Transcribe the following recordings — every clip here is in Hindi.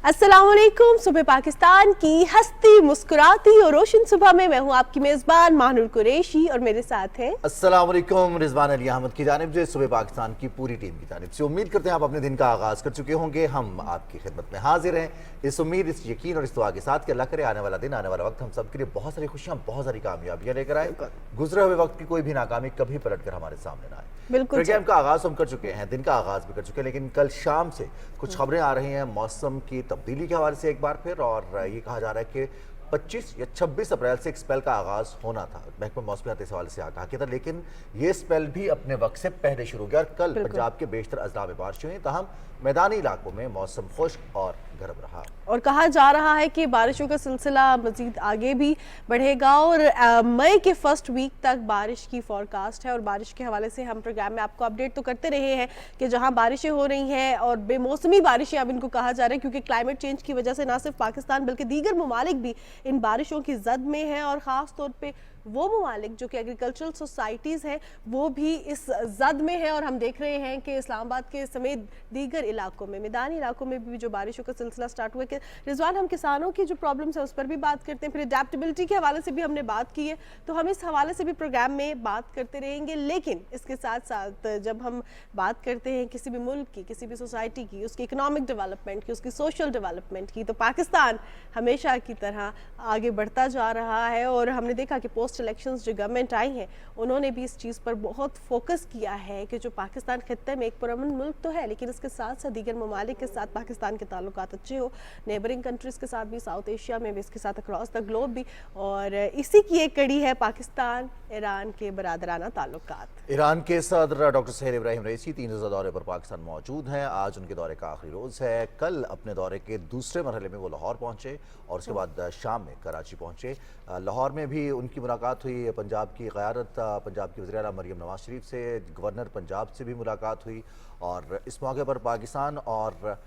अस्सलाम वालेकुम। सुबह पाकिस्तान की हंसती मुस्कुराती और रोशन सुबह में मैं हूँ आपकी मेज़बान माहनुर कुरैशी और मेरे साथ हैं अस्सलाम वालेकुम। रिजवान अली अहमद की जानिब से सुबह पाकिस्तान की पूरी टीम की जानिब से उम्मीद करते हैं आप अपने दिन का आगाज़ कर चुके होंगे। हम आपकी खिदमत में हाजिर हैं इस उम्मीद, इस यकीन और इस दुआ के साथ कि अल्लाह करे आने वाला दिन, आने वाला वक्त हम सब के लिए बहुत सारी खुशियाँ, बहुत सारी कामयाबियाँ लेकर आए। गुजरे हुए वक्त की कोई भी नाकामी कभी पलट कर हमारे सामने ना आए। बिल्कुल प्रोग्राम का आगाज़ हम कर चुके हैं, दिन का आगाज़ भी कर चुके हैं, लेकिन कल शाम से कुछ खबरें आ रही हैं मौसम की तब्दीली के हवाले से एक बार फिर, और ये कहा जा रहा है कि 25 या 26 अप्रैल से एक स्पेल का आगाज़ होना था। महकमा मौसमियात इस हवाले से आगाह किया था, लेकिन ये स्पेल भी अपने वक्त से पहले शुरू हो गया और कल पंजाब के बेशतर अजला में बारिश हुई। तहम मैदानी इलाकों में मौसम खुश्क और गर्म रहा और कहा जा रहा है कि बारिशों का सिलसिला मजीद आगे भी बढ़ेगा और मई के फर्स्ट वीक तक बारिश की फोरकास्ट है। और बारिश के हवाले से हम प्रोग्राम में आपको अपडेट तो करते रहे हैं कि जहां बारिशें हो रही हैं और बेमौसमी बारिशें अब इनको कहा जा रहा है, क्योंकि क्लाइमेट चेंज की वजह से ना सिर्फ पाकिस्तान बल्कि दीगर ममालिक भी इन बारिशों की जद में हैं। और ख़ास तौर पर वो ममालिक जो कि एग्रीकल्चरल सोसाइटीज़ हैं वो भी इस जद में है। और हम देख रहे हैं कि इस्लामाबाद के समेत दीगर इलाकों में, मैदानी इलाकों में भी जो बारिशों का सिलसिला स्टार्ट हुआ। कि रिजवान, हम किसानों की जो प्रॉब्लम्स है उस पर भी बात करते हैं, फिर अडेप्टेबिलिटी के हवाले से भी हमने बात की है, तो हम इस हवाले से भी प्रोग्राम में बात करते रहेंगे। लेकिन इसके साथ साथ जब हम बात करते हैं किसी भी मुल्क की, किसी भी सोसाइटी की, उसकी इकनॉमिक डेवलपमेंट की, उसकी सोशल डेवलपमेंट की, तो पाकिस्तान हमेशा की तरह आगे बढ़ता जा रहा है। और हमने देखा कि पोस्ट इलेक्शंस जो गवर्नमेंट आई हैं उन्होंने भी इस चीज़ पर बहुत फोकस किया है कि जो पाकिस्तान खित्ते में एक पुरअमन मुल्क तो है, लेकिन इसके साथ साथ दीगर ममालिक के साथ पाकिस्तान के ताल्लुकात अच्छे हो, नेबरिंग कंट्रीज़ के साथ भी, साउथ एशिया में भी, इसके साथ अक्रॉस द ग्लोब भी। और इसी की एक कड़ी है पाकिस्तान ईरान के बरादराना ताल्लुकात। ईरान के सदर डॉक्टर सहेल इब्राहिम रईसी 3 रोज़ा दौरे पर पाकिस्तान मौजूद हैं। आज उनके दौरे का आखिरी रोज़ है। कल अपने दौरे के दूसरे मरहले में वो लाहौर पहुंचे और उसके बाद शाम में कराची पहुंचे। लाहौर में भी उनकी मुलाकात हुई पंजाब की क़यादत, पंजाब की वज़ीर आला मरियम नवाज शरीफ से, गवर्नर पंजाब से भी मुलाकात हुई। और इस मौके पर पाकिस्तान और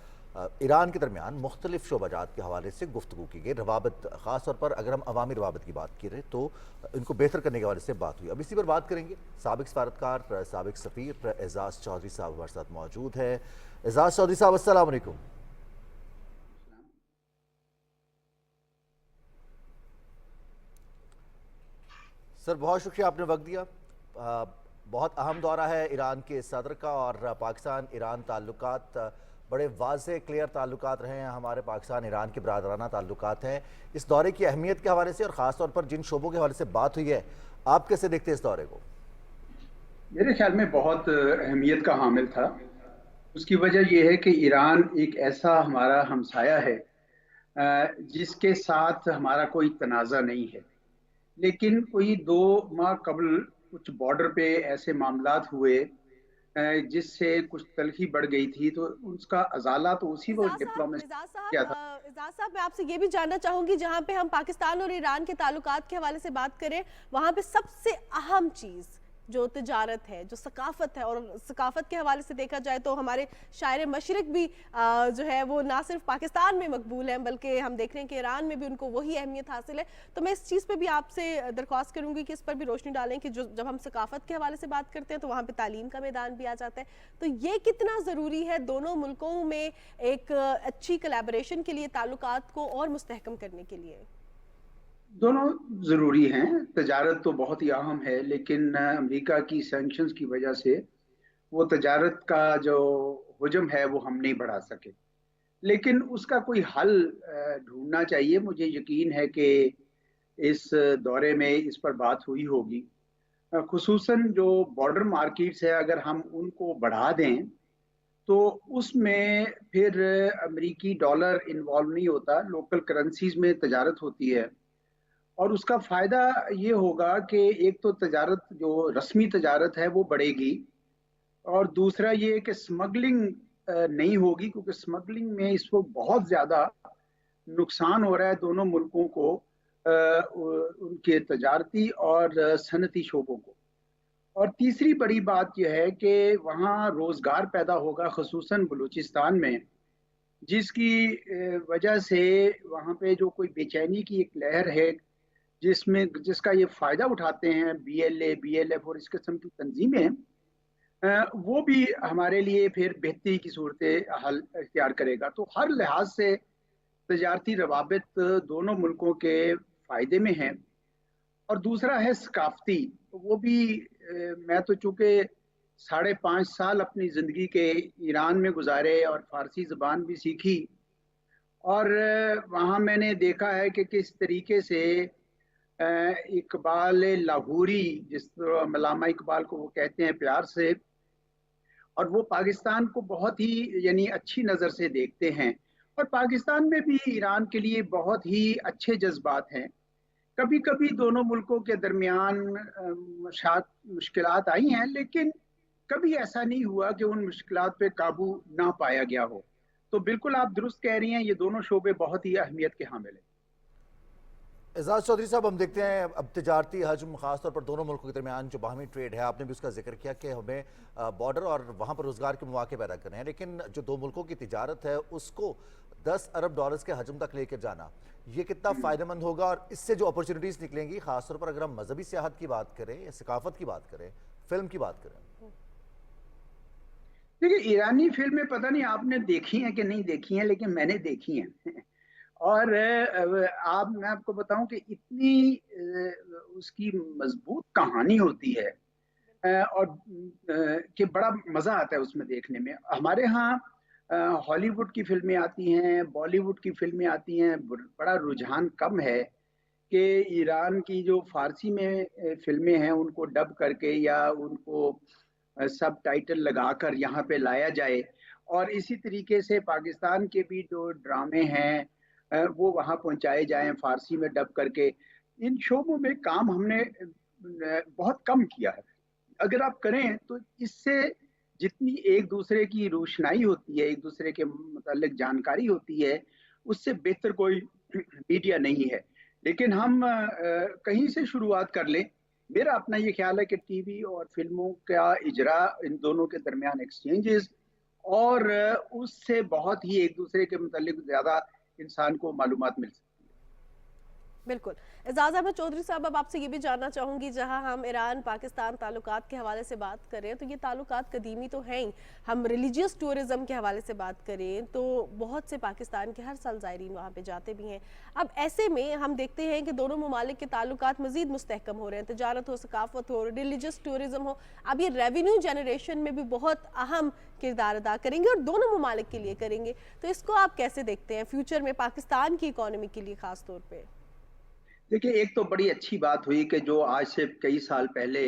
ईरान के दरमियान मुख्तलिफ शोबाजात के हवाले से गुफ्तगू की गई। रवाबत, ख़ास तौर पर अगर हम अवामी रवाबत की बात की रहे तो इनको बेहतर करने के हवाले से बात हुई। अब इसी पर बात करेंगे। साबिक़ सफारतकार, साबिक़ सफ़ीर एजाज़ चौधरी साहब हमारे साथ मौजूद है। एजाज़ चौधरी साहब, अस्सलाम वालेकुम। सर, बहुत शुक्रिया आपने वक्त दिया। बहुत अहम दौरा है ईरान के सदर का और पाकिस्तान ईरान ताल्लुकात बड़े वाज़े क्लियर ताल्लुकात रहे हैं। हमारे पाकिस्तान ईरान के बरादराना ताल्लुकात हैं। इस दौरे की अहमियत के हवाले से और ख़ास तौर पर जिन शोबों के हवाले से बात हुई है, आप कैसे देखते हैं इस दौरे को? मेरे ख्याल में बहुत अहमियत का हामिल था। उसकी वजह यह है कि ईरान एक ऐसा हमारा हमसाया है जिसके साथ हमारा कोई तनाज़ा नहीं है। लेकिन कोई 2 माह कबल कुछ बॉर्डर पे ऐसे मामलात हुए जिससे कुछ तलखी बढ़ गई थी, तो उसका अजाला तो उसी वक्त डिप्लोमेसी किया था। इजाज़ साहब, मैं आपसे ये भी जानना चाहूंगी, जहां पे हम पाकिस्तान और ईरान के ताल्लुकात के हवाले से बात करें, वहां पे सबसे अहम चीज़ जो तिजारत है, जो सकाफत है, और सकाफत के हवाले से देखा जाए तो हमारे शायर मशरिक भी जो है वो ना सिर्फ पाकिस्तान में मकबूल हैं बल्कि हम देख रहे हैं कि ईरान में भी उनको वही अहमियत हासिल है। तो मैं इस चीज़ पे भी आपसे दरख्वास्त करूंगी कि इस पर भी रोशनी डालें कि जो जब हम सकाफत के हवाले से बात करते हैं तो वहाँ पर तालीम का मैदान भी आ जाता है। तो ये कितना ज़रूरी है दोनों मुल्कों में एक अच्छी कलेबरेशन के लिए, ताल्लुकात को और मुस्तहकम करने के लिए? दोनों ज़रूरी हैं। तजारत तो बहुत ही अहम है, लेकिन अमेरिका की सैंक्शंस की वजह से वो तजारत का जो हुजम है वो हम नहीं बढ़ा सके। लेकिन उसका कोई हल ढूंढना चाहिए। मुझे यकीन है कि इस दौरे में इस पर बात हुई होगी। खुसूसन जो बॉर्डर मार्केट्स है, अगर हम उनको बढ़ा दें तो उसमें फिर अमेरिकी डॉलर इन्वॉल्व नहीं होता, लोकल करेंसीज में तजारत होती है। और उसका फायदा ये होगा कि एक तो तजारत, जो रस्मी तजारत है वो बढ़ेगी, और दूसरा ये कि स्मगलिंग नहीं होगी, क्योंकि स्मगलिंग में इस वक्त बहुत ज़्यादा नुकसान हो रहा है दोनों मुल्कों को, उनके तजारती और सनती शोबों को। और तीसरी बड़ी बात यह है कि वहाँ रोज़गार पैदा होगा, खसूसन बलूचिस्तान में, जिसकी वजह से वहाँ पे जो कोई बेचैनी की एक लहर है, जिसका ये फायदा उठाते हैं BLA, BLF और इस किस्म की तंजीमें, वो भी हमारे लिए फिर बेहतरी की सूरत हाल इख्तियार करेगा। तो हर लिहाज से तजारती रवाबित दोनों मुल्कों के फायदे में हैं, और दूसरा है सकाफती। वो भी मैं तो चूंकि 5.5 साल अपनी ज़िंदगी के ईरान में गुजारे और फारसी ज़बान भी सीखी, और वहाँ मैंने देखा है कि किस तरीके से इकबाल लाहौरी, जिस तरह मलामा इकबाल को वो कहते हैं प्यार से, और वो पाकिस्तान को बहुत ही यानी अच्छी नज़र से देखते हैं। और पाकिस्तान में भी ईरान के लिए बहुत ही अच्छे जज्बात हैं। कभी कभी दोनों मुल्कों के दरमियान मुश्किलात आई हैं, लेकिन कभी ऐसा नहीं हुआ कि उन मुश्किलात पे काबू ना पाया गया हो। तो बिल्कुल आप दुरुस्त कह रही हैं, ये दोनों शोबे बहुत ही अहमियत के हामिल हैं। एजाज चौधरी साहब, हम देखते हैं अब तजारती हजम खासतौर पर दोनों मुल्कों के दरमियान जो बाहमी ट्रेड है, आपने भी उसका जिक्र किया कि हमें बॉर्डर और वहाँ पर रोजगार के मौके पैदा करने हैं, लेकिन जो दो मुल्कों की तिजारत है उसको 10 अरब डॉलर्स के हजम तक लेकर जाना, ये कितना फ़ायदेमंद होगा और इससे जो अपॉर्चुनिटीज़ निकलेंगी, खासतौर पर अगर हम मजहबी सियाहत की बात करें या सकाफत की बात करें, फिल्म की बात करें। देखिए, ईरानी फिल्में पता नहीं आपने देखी हैं कि नहीं देखी हैं, लेकिन मैंने देखी हैं। और आप मैं आपको बताऊं कि इतनी उसकी मजबूत कहानी होती है, और कि बड़ा मजा आता है उसमें देखने में। हमारे यहाँ हॉलीवुड की फिल्में आती हैं, बॉलीवुड की फिल्में आती हैं, बड़ा रुझान कम है कि ईरान की जो फारसी में फिल्में हैं उनको डब करके या उनको सब टाइटल लगाकर यहाँ पे लाया जाए। और इसी तरीके से पाकिस्तान के भी जो ड्रामे हैं वो वहाँ पहुँचाए जाएं फारसी में डब करके। इन शोबों में काम हमने बहुत कम किया है। अगर आप करें तो इससे जितनी एक दूसरे की रोशनाई होती है, एक दूसरे के मतलब जानकारी होती है, उससे बेहतर कोई मीडिया नहीं है। लेकिन हम कहीं से शुरुआत कर लें। मेरा अपना ये ख्याल है कि टीवी और फिल्मों का इजरा, इन दोनों के दरमियान एक्सचेंजेस, और उससे बहुत ही एक दूसरे के मुतालिक ज़्यादा इंसान को मालूमात मिल सकती है। बिल्कुल। एजाज अहमद चौधरी साहब, अब आपसे ये भी जानना चाहूँगी, जहाँ हम ईरान पाकिस्तान ताल्लुकात के हवाले से बात करें तो ये ताल्लुकात कदीमी तो हैं ही। हम रिलीजियस टूरिज़्म के हवाले से बात करें तो बहुत से पाकिस्तान के हर साल ज़ायरीन वहाँ पे जाते भी हैं। अब ऐसे में हम देखते हैं कि दोनों ममालिक के ताल्लुकात मज़ीद मुस्तहकम हो रहे हैं, तजारत हो, सकाफत हो, रिलीजियस टूरिज़्म हो। अब ये रेवेन्यू जनरेशन में भी बहुत अहम किरदार अदा करेंगे और दोनों ममालिक के लिए करेंगे। तो इसको आप कैसे देखते हैं फ्यूचर में पाकिस्तान की इकॉनमी के लिए ख़ास तौर पर? देखिए, एक तो बड़ी अच्छी बात हुई कि जो आज से कई साल पहले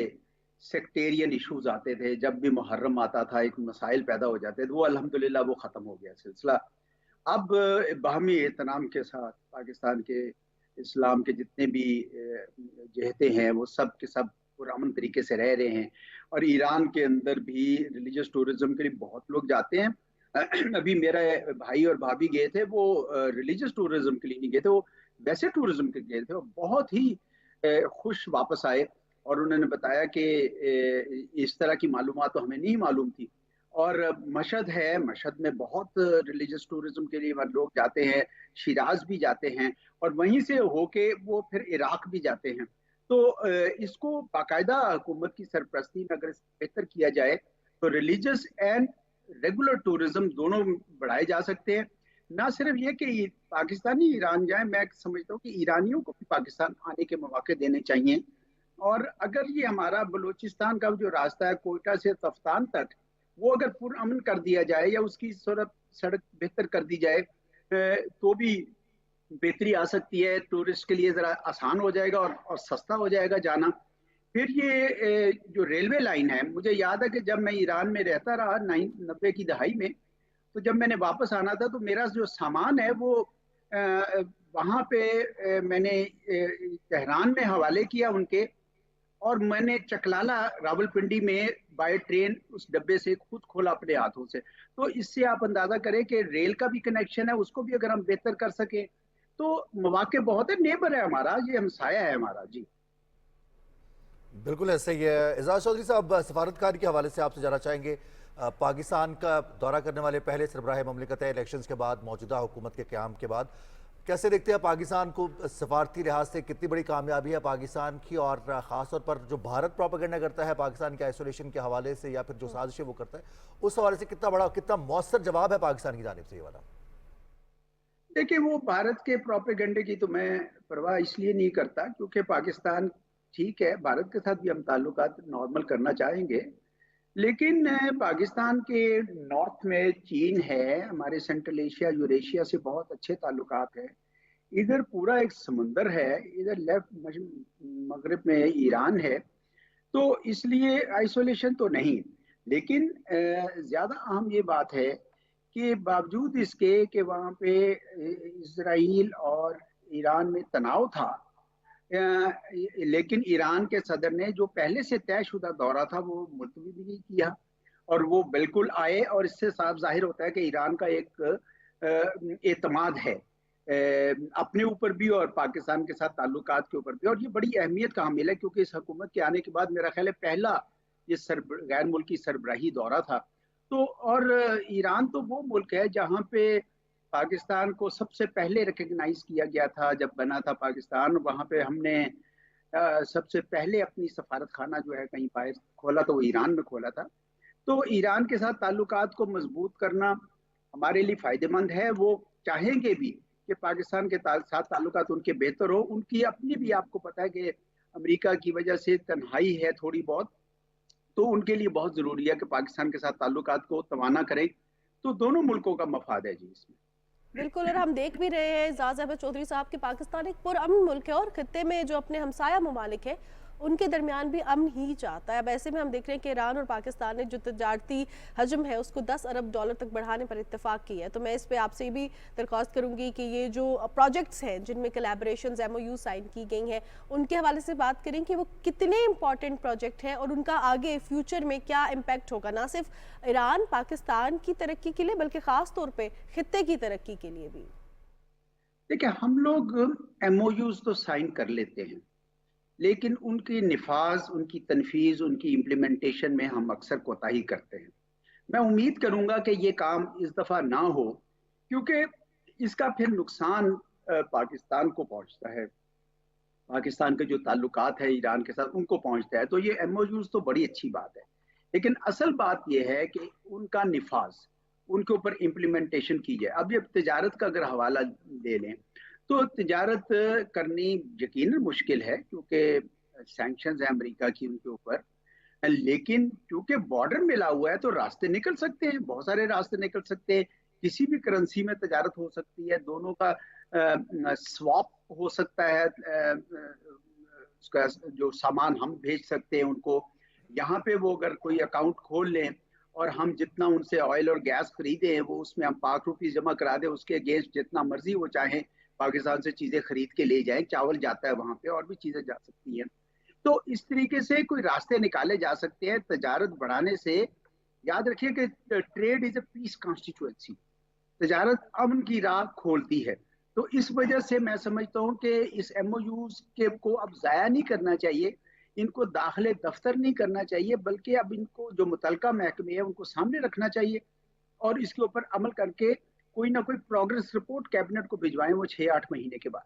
सेक्टेरियन इश्यूज आते थे, जब भी मुहर्रम आता था एक मसाइल पैदा हो जाते थे, वो अल्हम्दुलिल्लाह वो ख़त्म हो गया सिलसिला। अब बाहमी एहतराम के साथ पाकिस्तान के इस्लाम के जितने भी जहते हैं वो सब के सब पुरअमन तरीके से रह रहे हैं। और ईरान के अंदर भी रिलीजियस टूरिज्म के लिए बहुत लोग जाते हैं। अभी मेरा भाई और भाभी गए थे, वो रिलीजियस टूरिज्म के लिए नहीं गए थे, वो वैसे टूरिज्म के गए थे। वो बहुत ही खुश वापस आए और उन्होंने बताया कि इस तरह की मालूमात तो हमें नहीं मालूम थी। और मशहद है, मशहद में बहुत रिलीजियस टूरिज्म के लिए लोग जाते हैं, शिराज भी जाते हैं, और वहीं से होके वो फिर इराक भी जाते हैं। तो इसको बाकायदा हुकूमत की सरपरस्ती में अगर बेहतर किया जाए तो रिलीजियस एंड रेगुलर टूरिज्म दोनों बढ़ाए जा सकते हैं। ना सिर्फ ये कि पाकिस्तानी ईरान जाए, मैं समझता हूँ कि ईरानियों को भी पाकिस्तान आने के मौके देने चाहिए। और अगर ये हमारा बलूचिस्तान का जो रास्ता है कोयटा से तफ्तान तक, वो अगर पुरअमन कर दिया जाए या उसकी सड़क बेहतर कर दी जाए तो भी बेहतरी आ सकती है। टूरिस्ट के लिए ज़रा आसान हो जाएगा और सस्ता हो जाएगा जाना। फिर ये जो रेलवे लाइन है, मुझे याद है कि जब मैं ईरान में रहता रहा 90 की दहाई में, तो जब मैंने वापस आना था तो मेरा जो सामान है वो वहाँ पे मैंने तेहरान में हवाले किया उनके, और मैंने चकलाला रावलपिंडी में बाय ट्रेन उस डब्बे से खुद खोला अपने हाथों से। तो इससे आप अंदाजा करें कि रेल का भी कनेक्शन है, उसको भी अगर हम बेहतर कर सकें तो मौके बहुत है। नेबर है हमारा, ये हमसाया है हमारा। जी बिल्कुल ऐसे ही है। एजाज चौधरी साहब, सफारतकारी के हवाले से आपसे जानना चाहेंगे, पाकिस्तान का दौरा करने वाले पहले सरबराह ममलिकत है इलेक्शंस के बाद, मौजूदा हुकूमत के क़याम के बाद। कैसे देखते हैं पाकिस्तान को? सफारती लिहाज से कितनी बड़ी कामयाबी है पाकिस्तान की, और ख़ासतौर पर जो भारत प्रोपेगेंडा करता है पाकिस्तान के आइसोलेशन के हवाले से या फिर जो साजिशें वो करता है, उस हवाले से कितना बड़ा, कितना मौसर जवाब है पाकिस्तान की जानिब से ये वाला? देखिए, वो भारत के प्रोपेगेंडे की तो मैं परवाह इसलिए नहीं करता क्योंकि पाकिस्तान, ठीक है, भारत के साथ भी हम ताल्लुकात नॉर्मल करना चाहेंगे, लेकिन पाकिस्तान के नॉर्थ में चीन है, हमारे सेंट्रल एशिया यूरेशिया से बहुत अच्छे ताल्लुकात हैं। इधर पूरा एक समुंदर है, इधर लेफ्ट मगरब में ईरान है। तो इसलिए आइसोलेशन तो नहीं, लेकिन ज्यादा अहम ये बात है कि बावजूद इसके कि वहाँ पे इसराइल और ईरान में तनाव था, लेकिन ईरान के सदर ने जो पहले से तयशुदा दौरा था वो मुलतवी भी नहीं किया, और वो बिल्कुल आए। और इससे साफ जाहिर होता है कि ईरान का एक एतमाद है अपने ऊपर भी और पाकिस्तान के साथ ताल्लुकात के ऊपर भी, और ये बड़ी अहमियत का हामिल है क्योंकि इस हुकूमत के आने के बाद मेरा ख्याल है पहला ये गैर मुल्की सरबराही दौरा था। तो और ईरान तो वो मुल्क है जहाँ पे पाकिस्तान को सबसे पहले रिकग्नाइज किया गया था जब बना था पाकिस्तान। वहाँ पे हमने सबसे पहले अपनी सफारत खाना जो है कहीं बाहर खोला तो वो ईरान में खोला था। तो ईरान के साथ ताल्लुकात को मजबूत करना हमारे लिए फायदेमंद है। वो चाहेंगे भी कि पाकिस्तान के साथ ताल्लुकात उनके बेहतर हो। उनकी अपनी भी, आपको पता है कि अमेरिका की वजह से तन्हाई है थोड़ी बहुत, तो उनके लिए बहुत जरूरी है कि पाकिस्तान के साथ ताल्लुकात को तवाना करें। तो दोनों मुल्कों का मफाद है जी इसमें। बिल्कुल, और हम देख भी रहे हैं एजाज अहमद चौधरी साहब कि पाकिस्तान एक पुरअमन मुल्क है और खत्ते में जो अपने हमसाया ममालिक है उनके दरमियान भी अमन ही चाहता है। अब ऐसे में हम देख रहे हैं कि ईरान और पाकिस्तान ने जो तजारती हजम है उसको 10 अरब डॉलर तक बढ़ाने पर इत्तेफाक किया है। तो मैं इस पे आपसे ये भी दरख्वास्त करूंगी कि ये जो प्रोजेक्ट्स हैं जिनमें कोलैबोरेशंस एमओयू साइन की गई हैं उनके हवाले से बात करें कि वो कितने इंपॉर्टेंट प्रोजेक्ट हैं और उनका आगे फ्यूचर में क्या इम्पैक्ट होगा, ना सिर्फ ईरान पाकिस्तान की तरक्की के लिए बल्कि खास तौर पे खित्ते की तरक्की के लिए भी। देखिए, हम लोग एमओयूज तो साइन कर लेते हैं, लेकिन उनकी निफाज, उनकी तनफीज, उनकी इम्प्लीमेंटेशन में हम अक्सर कोताही करते हैं। मैं उम्मीद करूंगा कि ये काम इस दफा ना हो, क्योंकि इसका फिर नुकसान पाकिस्तान को पहुंचता है। पाकिस्तान के जो ताल्लुकात है ईरान के साथ उनको पहुंचता है। तो ये एमओयूज तो बड़ी अच्छी बात है, लेकिन असल बात यह है कि उनका निफाज, उनके ऊपर इम्प्लीमेंटेशन की जाए। अब ये तजारत का अगर हवाला ले लें तो तजारत करनी यकीनन मुश्किल है क्योंकि सैंक्शंस है अमेरिका की उनके ऊपर, लेकिन क्योंकि बॉर्डर मिला हुआ है तो रास्ते निकल सकते हैं, बहुत सारे रास्ते निकल सकते हैं। किसी भी करेंसी में तजारत हो सकती है, दोनों का स्वैप हो सकता है। उसका जो सामान हम भेज सकते हैं उनको, यहाँ पे वो अगर कोई अकाउंट खोल लें और हम जितना उनसे ऑयल और गैस खरीदे हैं वो उसमें हम ₹5 जमा करा दें, उसके अगेंस्ट जितना मर्जी वो चाहें पाकिस्तान से चीजें खरीद के ले जाएं। चावल जाता है वहां पे और भी चीजें जा सकती हैं। तो इस तरीके से कोई रास्ते निकाले जा सकते हैं तजारत बढ़ाने से। याद रखिए कि trade is a peace constituency, तजारत अमन की राह खोलती है। तो इस वजह से मैं समझता हूँ कि इस एमओयूज के को अब जाया नहीं करना चाहिए, इनको दाखिले दफ्तर नहीं करना चाहिए, बल्कि अब इनको जो मुतलका महकमे है उनको सामने रखना चाहिए और इसके ऊपर अमल करके कोई ना कोई प्रोग्रेस रिपोर्ट कैबिनेट को भिजवाएं वो 6-8 महीने के बाद।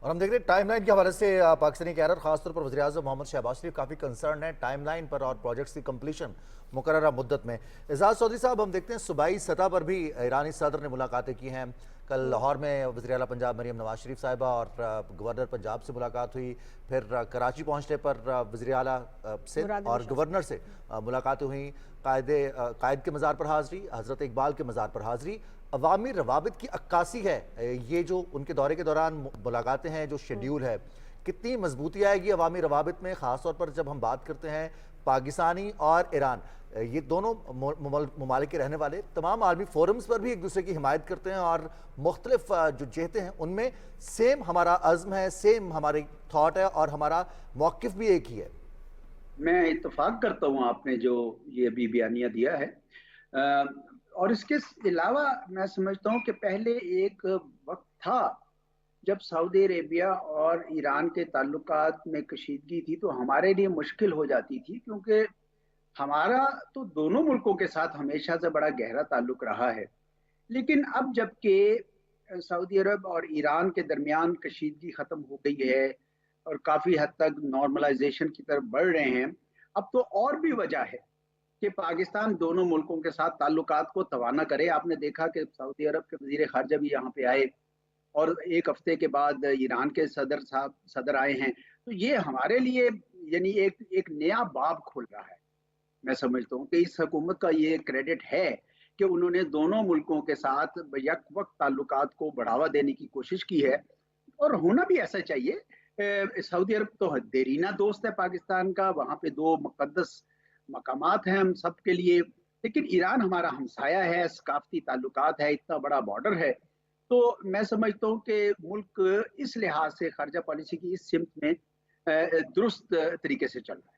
और हम देख रहे हैं टाइमलाइन के हवाले से पाकिस्तानी कैडर खासतौर पर वज़ीर आज़म मोहम्मद शहबाज शरीफ काफ़ी कंसर्न है टाइमलाइन पर और प्रोजेक्ट्स की कंप्लीशन मुकर्ररा मुद्दत में। एजाज चौधरी साहब, हम देखते हैं सूबाई सतह पर भी ईरानी सदर ने मुलाकातें की हैं। कल लाहौर में वज़ीर आला पंजाब मरीम नवाज शरीफ साहिबा और गवर्नर पंजाब से मुलाकात हुई। फिर कराची पहुँचने पर वज़ीर आला से और गवर्नर से मुलाकातें हुई। कायद के मज़ार पर हाज़री, हज़रत इकबाल के मज़ार पर हाज़री। अवामी रवाबित की अक्कासी है ये जो उनके दौरे के दौरान मुलाकातें हैं, जो शेड्यूल है, कितनी मजबूती आएगी अवामी रवाबित में, ख़ासतौर पर जब हम बात करते हैं पाकिस्तानी और ईरान, ये दोनों ममालिक के रहने वाले तमाम आलमी फोरम्स पर भी एक दूसरे की हिमायत करते हैं और मुख्तलिफ जो जहतें हैं उनमें सेम हमारा अज़्म है, सेम हमारी थाट है और हमारा मौक़िफ़ भी एक ही है। मैं इत्तेफाक करता हूँ आपने जो ये अभी बयानिया दिया है, और इसके अलावा मैं समझता हूँ कि पहले एक वक्त था जब सऊदी अरेबिया और ईरान के ताल्लुकात में कशीदगी थी तो हमारे लिए मुश्किल हो जाती थी, क्योंकि हमारा तो दोनों मुल्कों के साथ हमेशा से बड़ा गहरा ताल्लुक रहा है। लेकिन अब जबकि सऊदी अरब और ईरान के दरमियान कशीदगी ख़त्म हो गई है और काफ़ी हद तक नॉर्मलाइजेशन की तरफ बढ़ रहे हैं, अब तो और भी वजह है कि पाकिस्तान दोनों मुल्कों के साथ ताल्लुकात को तवाना करे। आपने देखा कि सऊदी अरब के वजीर खारजा भी यहाँ पे आए और एक हफ्ते के बाद ईरान के सदर आए हैं। तो ये हमारे लिए यानी एक नया बाब खोल रहा है। मैं समझता हूँ कि इस हुकूमत का ये क्रेडिट है कि उन्होंने दोनों मुल्कों के साथ यक वक्त ताल्लुकात को बढ़ावा देने की कोशिश की है, और होना भी ऐसा चाहिए। सऊदी अरब तो देरीना दोस्त है पाकिस्तान का, वहाँ पे दो मुकद्दस मकामात हैं हम सब के लिए, लेकिन ईरान हमारा हमसाया है, सकाफती ताल्लुकात है, इतना बड़ा बॉर्डर है। तो मैं समझता हूँ कि मुल्क इस लिहाज से खारजा पॉलिसी की इस सिमत में दुरुस्त तरीके से चल रहा है।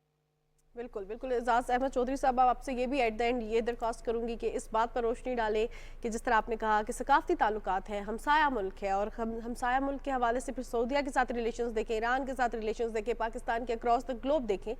बिल्कुल बिल्कुल। एजाज अहमद चौधरी साहब, आपसे ये भी एट द एंड ये दरख्वास्त करूंगी कि इस बात पर रोशनी डालें कि जिस तरह आपने कहा कि सकाफती ताल्लुकात हैं, हमसाया मुल्क है, और हमसाया मुल्क के हवाले से फिर सऊदीया के साथ रिलेशंस देखें, ईरान के साथ रिलेशंस देखें, पाकिस्तान के अक्रॉस द ग्लोब देखें,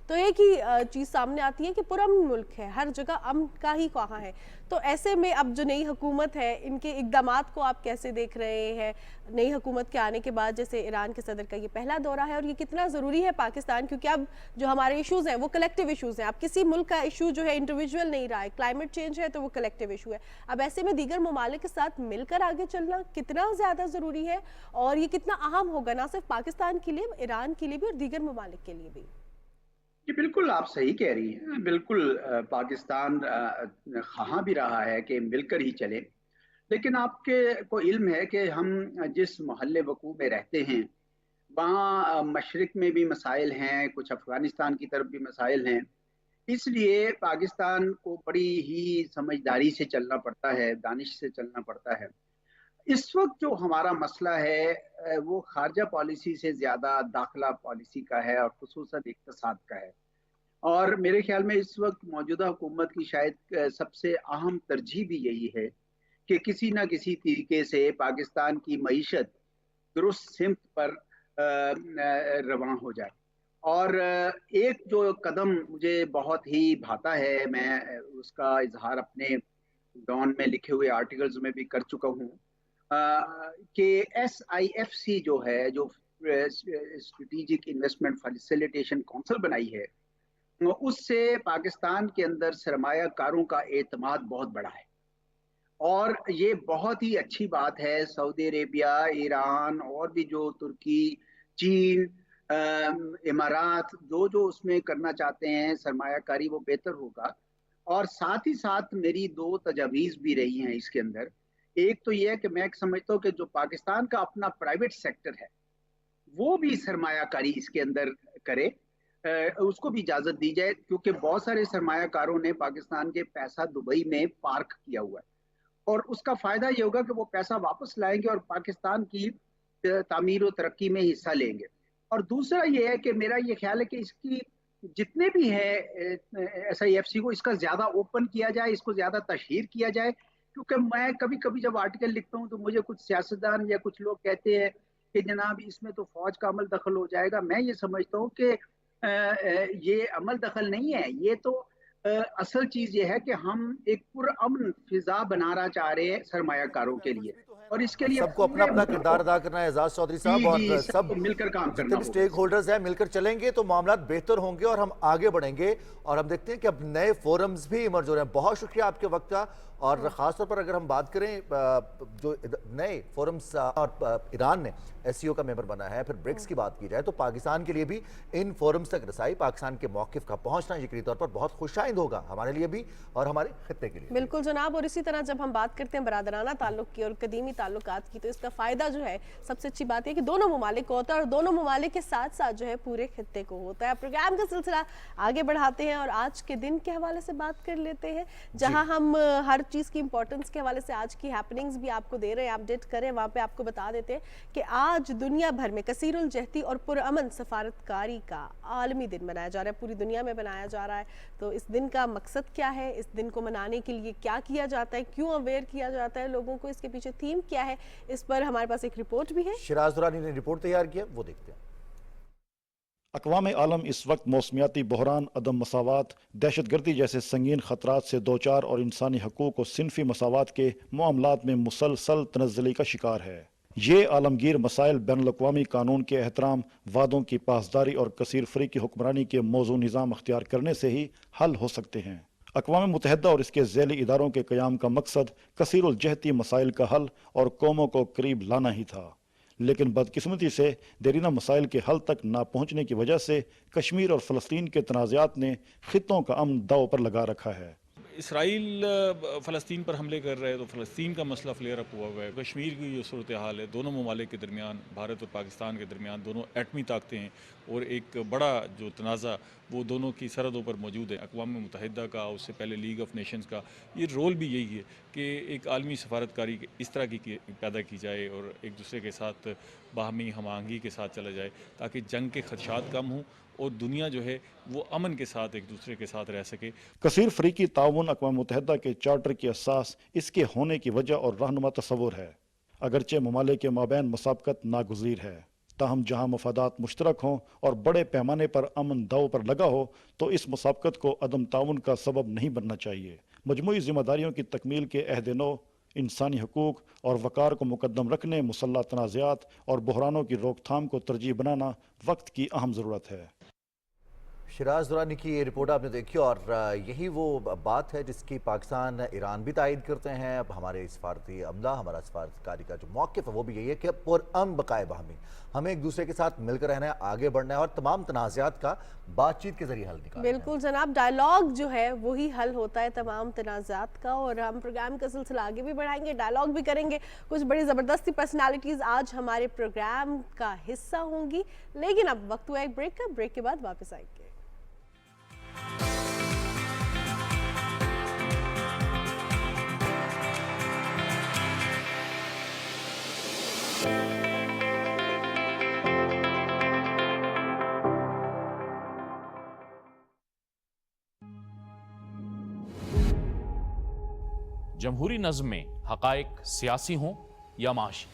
तो एक ही चीज़ सामने आती है कि पुरअमन मुल्क है, हर जगह अमन का ही कहाँ है। तो ऐसे में अब जो नई हुकूमत है, इनके इक़दामात को आप कैसे देख रहे हैं? नई हुकूमत के आने के बाद जैसे ईरान के सदर का ये पहला दौरा है, और ये कितना ज़रूरी है पाकिस्तान, क्योंकि अब जो हमारे इशूज़ हैं वो कलेक्टिव इशूज़ हैं। अब किसी मुल्क का इशू जो है इंडिविजुअल नहीं रहा है, क्लाइमेट चेंज है तो वो कलेक्टिव इशू है। अब ऐसे में दीगर ममालिक के साथ मिलकर आगे चलना कितना ज़्यादा ज़रूरी है, और ये कितना अहम होगा, ना सिर्फ पाकिस्तान के लिए, ईरान के लिए भी और दीगर ममालिक के लिए भी। जी बिल्कुल, आप सही कह रही हैं। बिल्कुल पाकिस्तान कहाँ भी रहा है कि मिलकर ही चले, लेकिन आपके को इल्म है कि हम जिस मोहल्ले वकू में रहते हैं वहाँ मशरिक में भी मसाइल हैं, कुछ अफगानिस्तान की तरफ भी मसाइल हैं। इसलिए पाकिस्तान को बड़ी ही समझदारी से चलना पड़ता है, दानिश से चलना पड़ता है। इस वक्त जो हमारा मसला है वो खारजा पॉलिसी से ज़्यादा दाखिला पॉलिसी का है, और खुसूसन इक्तसाद का है। और मेरे ख्याल में इस वक्त मौजूदा हुकूमत की शायद सबसे अहम तरजीह भी यही है कि किसी न किसी तरीके से पाकिस्तान की मईशत दुरुस्त सिमत पर रवां हो जाए। और एक जो कदम मुझे बहुत ही भाता है, मैं उसका इजहार अपने डॉन में लिखे हुए आर्टिकल्स में भी कर चुका हूँ, कि SIFC जो है, जो स्ट्रेटेजिक इन्वेस्टमेंट फैसिलिटेशन काउंसिल बनाई है, उससे पाकिस्तान के अंदर सरमायाकारों का एतमाद बहुत बड़ा है। और ये बहुत ही अच्छी बात है। सऊदी अरेबिया, ईरान और भी जो तुर्की, चीन, इमारात जो जो उसमें करना चाहते हैं सरमायाकारी, वो बेहतर होगा। और साथ ही साथ मेरी दो तजावीज़ भी रही हैं इसके अंदर। एक तो ये है कि मैं समझता हूँ कि जो पाकिस्तान का अपना प्राइवेट सेक्टर है वो भी सरमायाकारी इसके अंदर करे, उसको भी इजाज़त दी जाए, क्योंकि बहुत सारे सरमायाकारों ने पाकिस्तान के पैसा दुबई में पार्क किया हुआ है, और उसका फ़ायदा ये होगा कि वो पैसा वापस लाएंगे और पाकिस्तान की तामीर और तरक्की में हिस्सा लेंगे। और दूसरा ये है कि मेरा ये ख्याल है कि इसकी जितने भी है SIFC को, इसका ज़्यादा ओपन किया जाए, इसको ज़्यादा तशहीर किया जाए। क्योंकि मैं कभी कभी जब आर्टिकल लिखता हूँ तो मुझे कुछ सियासतदान या कुछ लोग कहते हैं कि जनाब इसमें तो फौज का अमल दखल हो जाएगा। मैं ये समझता हूँ कि ये अमल दखल नहीं है, ये तो असल चीज ये है कि हम एक पुरअमन फिजा बनाना चाह रहे हैं सरमायाकारों के लिए, और इसके लिए सबको अपना अपना किरदार अदा करना है एजाज चौधरी साहब, और सब मिलकर काम करना जितने भी स्टेक होल्डर्स हैं मिलकर चलेंगे तो मामला बेहतर होंगे और हम आगे बढ़ेंगे। और हम देखते हैं कि अब नए फोरम्स भी इमर्ज हो रहे हैं। बहुत शुक्रिया आपके वक्त का। और खासतौर पर अगर हम बात करें जो नए फोरम्स, और ईरान ने SCO का मेंबर बना है, फिर ब्रिक्स की बात की जाए तो पाकिस्तान के लिए भी इन फोरम्स तक रसाई, पाकिस्तान के मौकिफ का पहुंचना यकीनी तौर पर बहुत खुशाइंद होगा हमारे लिए भी और हमारे खित्ते के लिए। बिल्कुल जनाब। और इसी तरह जब हम बात करते हैं बरादराना ताल्लुक की और कदीमी ताल्लुकात की, तो इसका फ़ायदा जो है सबसे अच्छी बात है कि दोनों ममालिक को होता है, और दोनों ममालिक के साथ साथ जो है पूरे खित्ते को होता है। प्रोग्राम का सिलसिला आगे बढ़ाते हैं और आज के दिन के हवाले से बात कर लेते हैं, जहां हम हर चीज़ की इंपॉर्टेंस के हवाले से आज की हैपनिंग्स भी आपको दे रहे हैं, अपडेट करें। वहाँ पे आपको बता देते हैं कि आज दुनिया भर में कसीरुल जहती और पुरअमन सफारतकारी का आलमी दिन मनाया जा रहा है, पूरी दुनिया में मनाया जा रहा है। तो इस दिन का मकसद क्या है, इस दिन को मनाने के लिए क्या किया जाता है, क्यों अवेयर किया जाता है लोगों को, इसके पीछे थीम क्या है, इस पर हमारे पास एक रिपोर्ट भी है। शिराज दुरानी ने रिपोर्ट तैयार किया, वो देखते हैं। अक़वाम आलम इस वक्त मौसमियाती बहरान, अदम मसावात, दहशत गर्दी जैसे संगीन ख़तरात से दो चार और इंसानी हकूक़ और सिनफी मसावात के मामलात में मुसलसल तनज़्ज़ुली का शिकार है। ये आलमगीर मसाइल बैनुल-अक़वामी कानून के एहतराम, वादों की पासदारी और कसीर फरीकी हुक्मरानी के मौजू निज़ाम अख्तियार करने से ही हल हो सकते हैं। अक़वाम मुत्तहिदा और इसके ज़ैली इदारों के क़याम का मकसद कसीरुल जहती मसाइल का हल और कौमों को करीब लाना ही था, लेकिन बदकिस्मती से देरीना मसाइल के हल तक ना पहुँचने की वजह से कश्मीर और फ़लस्तीन के तनाज़ात ने ख़ित्तों का अमन दाव पर लगा रखा है। इसराइल फ़लस्तीन पर हमले कर रहे हैं तो फ़लस्तीन का मसला फ्लेयर अप हुआ हुआ है। कश्मीर की जो सूरत हाल है, दोनों ममालिक के दरमियान, भारत और पाकिस्तान के दरमियान दोनों एटमी ताकतें हैं और एक बड़ा जो तनाज़ा वो दोनों की सरहदों पर मौजूद है। अक़वाम मुत्तहिदा का, उससे पहले लीग ऑफ नेशंस का ये रोल भी यही है कि एक आलमी सफारतकारी इस तरह की पैदा की जाए और एक दूसरे के साथ बाहमी हम आहंगी के साथ चला जाए ताकि जंग के खदशात कम हों और दुनिया जो है वो अमन के साथ एक दूसरे के साथ रह सके। कसीर फ़रीक़ी ताउन अक़वाम मुत्तहिदा के चार्टर की असास इसके होने की वजह और रहनुमा तस्वुर है। अगरचे ममालिक के माबैन मुसाबकत नागुज़ीर है, ताहम जहाँ मफादात मुश्तरक हों और बड़े पैमाने पर अमन दाव पर लगा हो तो इस मुसाबकत को अदम ताउन का सबब नहीं बनना चाहिए। मजमूई ज़िम्मेदारियों की तकमील के अहद नो, इंसानी हकूक़ और वक़ार को मुकद्दम रखने, मुसल्लह तनाज़ात और बहरानों की रोकथाम को तरजीह बनाना वक्त की अहम ज़रूरत है। शिराज दुरानी की ये रिपोर्ट आपने देखी और यही वो बात है जिसकी पाकिस्तान ईरान भी तायद करते हैं। अब हमारे सफारती अमला, हमारा सफारतकारी का जो मौक़िफ़ है वो भी यही है कि पुरअमन बकाए बाहमी हमें एक दूसरे के साथ मिलकर रहना है, आगे बढ़ना है और तमाम तनाज़ात का बातचीत के जरिए हल निकालना है। बिल्कुल जनाब, डायलॉग जो है वही हल होता है तमाम तनाज़ात का। और हम प्रोग्राम का सिलसिला आगे भी बढ़ाएंगे, डायलॉग भी करेंगे। कुछ बड़ी ज़बरदस्ती पर्सनालिटीज़ आज हमारे प्रोग्राम का हिस्सा होंगी, लेकिन अब वक्त हुआ एक ब्रेक का। ब्रेक के बाद वापस आएंगे। जमहूरी नज़्म में हक़ाइक़ सियासी हों या माशी,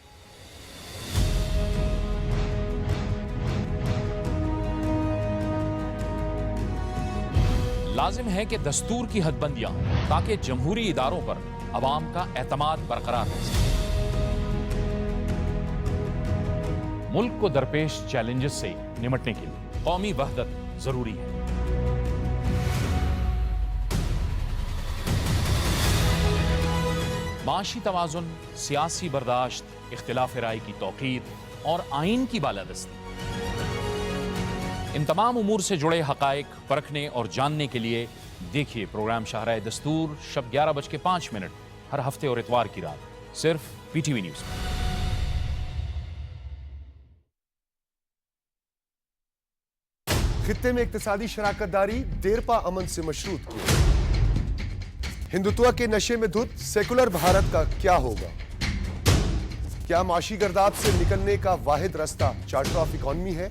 लाजिम है कि दस्तूर की हदबंदियां हों ताकि जमहूरी इदारों पर अवाम का एतमाद बरकरार रह सके। मुल्क को दरपेश चैलेंजेस से निमटने के लिए कौमी वहदत जरूरी है। माशी तवाज़ुन, सियासी बर्दाश्त, इख्तिलाफ राय की तौक़ीर और आइन की बालादस्ती, इन तमाम उमूर से जुड़े हक़ाइक़ परखने और जानने के लिए देखिए प्रोग्राम शाहराए दस्तूर शब 11:05 हर हफ्ते और इतवार की रात सिर्फ PTV न्यूज़ में। खित्ते में इक्तिसादी शराकतदारी देरपा अमन से मशरूत की। हिंदुत्व के नशे में धुत सेकुलर भारत का क्या होगा? क्या माशी गर्दाब से निकलने का वाहिद रास्ता चार्टर ऑफ इकोनॉमी है?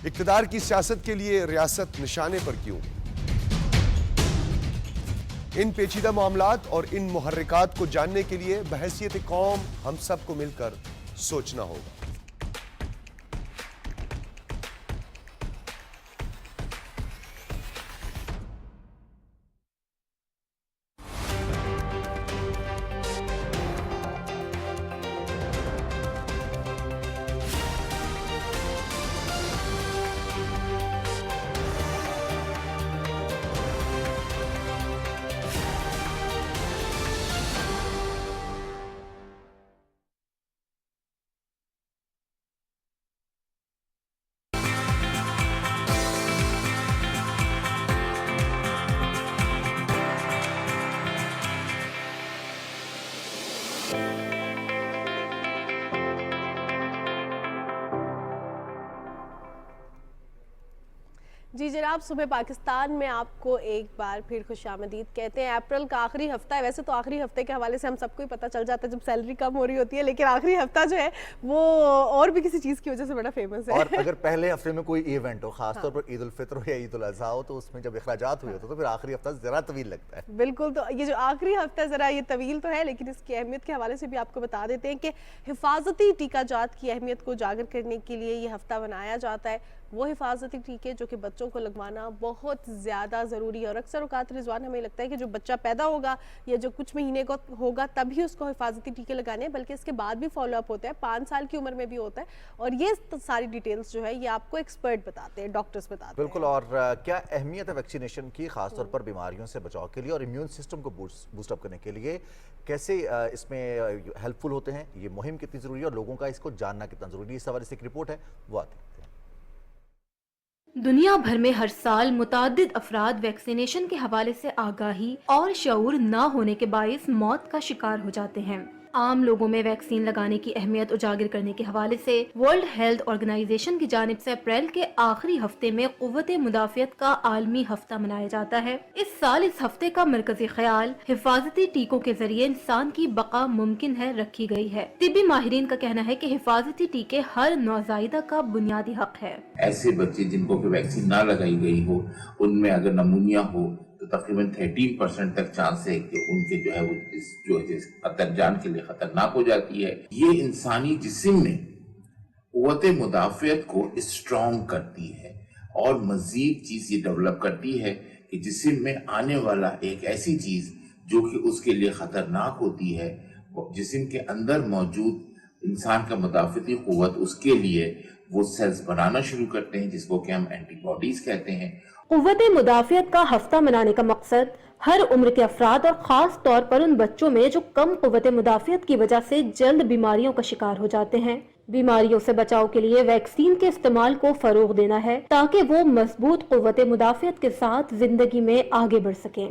इक्तदार की सियासत के लिए रियासत निशाने पर क्यों? इन पेचीदा मामलात और इन मुहर्रिकात को जानने के लिए बहैसियत कौम हम सबको मिलकर सोचना होगा। जी जनाब, सुबह पाकिस्तान में आपको एक बार फिर खुशामदीद कहते हैं। अप्रैल का आखिरी हफ्ता है, वैसे तो आखिरी हफ्ते के हवाले से हम सबको ही पता चल जाता है जब सैलरी कम हो रही होती है, लेकिन आखिरी हफ्ता जो है वो और भी किसी चीज़ की वजह से बड़ा फेमस है। और अगर पहले हफ्ते में कोई इवेंट हो, खासतौर पर ईद उल फित्र हो या ईद उल अज़हा हो, तो उसमें जब अखराजात हुए होते तो फिर आखिरी हफ्ता जरा तवील लगता है। बिल्कुल, तो ये जो आखिरी हफ्ता जरा ये तवील तो है, लेकिन इसकी अहमियत के हवाले से भी आपको बता देते हैं कि हिफाजती टीका जात की अहमियत को उजागर करने के लिए ये हफ्ता मनाया जाता है। वो हिफाजती टीके जो कि बच्चों को लगवाना बहुत ज़्यादा ज़रूरी है। और अक्सर औकात रिजवान हमें लगता है कि जो बच्चा पैदा होगा या जो कुछ महीने का होगा तभी उसको हिफाजती टीके लगाने हैं, बल्कि इसके बाद भी फॉलोअप होता है, 5 साल की उम्र में भी होता है। और ये सारी डिटेल्स जो है ये आपको एक्सपर्ट बताते हैं, डॉक्टर्स बताते हैं। बिल्कुल। और क्या अहमियत है वैक्सीनेशन की, खासतौर पर बीमारियों से बचाव के लिए और इम्यून सिस्टम को बूस्टअप करने के लिए? कैसे इसमें हेल्पफुल होते हैं? ये मुहिम कितनी ज़रूरी है और लोगों का इसको जानना कितना ज़रूरी है? इस हवाले से एक रिपोर्ट है, वो आती है। दुनिया भर में हर साल मुतादिद अफराद वैक्सीनेशन के हवाले से आगाही और शऊर न होने के बाइस मौत का शिकार हो जाते हैं। आम लोगों में वैक्सीन लगाने की अहमियत उजागर करने के हवाले से वर्ल्ड हेल्थ ऑर्गेनाइजेशन की जानिब से अप्रैल के आखिरी हफ्ते में क़ुव्वत मुदाफ़ियत का आलमी हफ्ता मनाया जाता है। इस साल इस हफ्ते का मरकजी ख्याल हिफाजती टीकों के जरिए इंसान की बका मुमकिन है रखी गई है। तिब्बी माहिरीन का कहना है कि हिफाजती टीके हर नौज़ायदा का बुनियादी हक है। ऐसे बच्चे जिनको कि वैक्सीन ना लगाई गई हो, उनमें अगर नमूनिया हो तो तकरीबन 13% तक चांस है कि उनके जो है वो जिस हद तक जान के लिए खतरनाक हो जाती है। ये इंसानी जिस्म में क़ुव्वत मुदाफ़ियत को स्ट्रॉन्ग करती है और मजीद चीज ये डेवलप करती है कि जिस्म में आने वाला एक ऐसी चीज जो कि उसके लिए खतरनाक होती है, जिस्म के अंदर मौजूद इंसान का मुदाफ़िती क़ुव्वत उसके लिए वो सेल्स बनाना शुरू करते हैं, जिसको कि हम एंटीबॉडीज कहते हैं। क़ुव्वत मुदाफ़ियत का हफ्ता मनाने का मकसद हर उम्र के अफराद और ख़ास तौर पर उन बच्चों में जो कम क़ुव्वत मुदाफ़ियत की वजह से जल्द बीमारियों का शिकार हो जाते हैं, बीमारियों से बचाव के लिए वैक्सीन के इस्तेमाल को फ़रोग़ देना है ताकि वो मजबूत क़ुव्वत मुदाफ़ियत के साथ ज़िंदगी में आगे बढ़ सकें।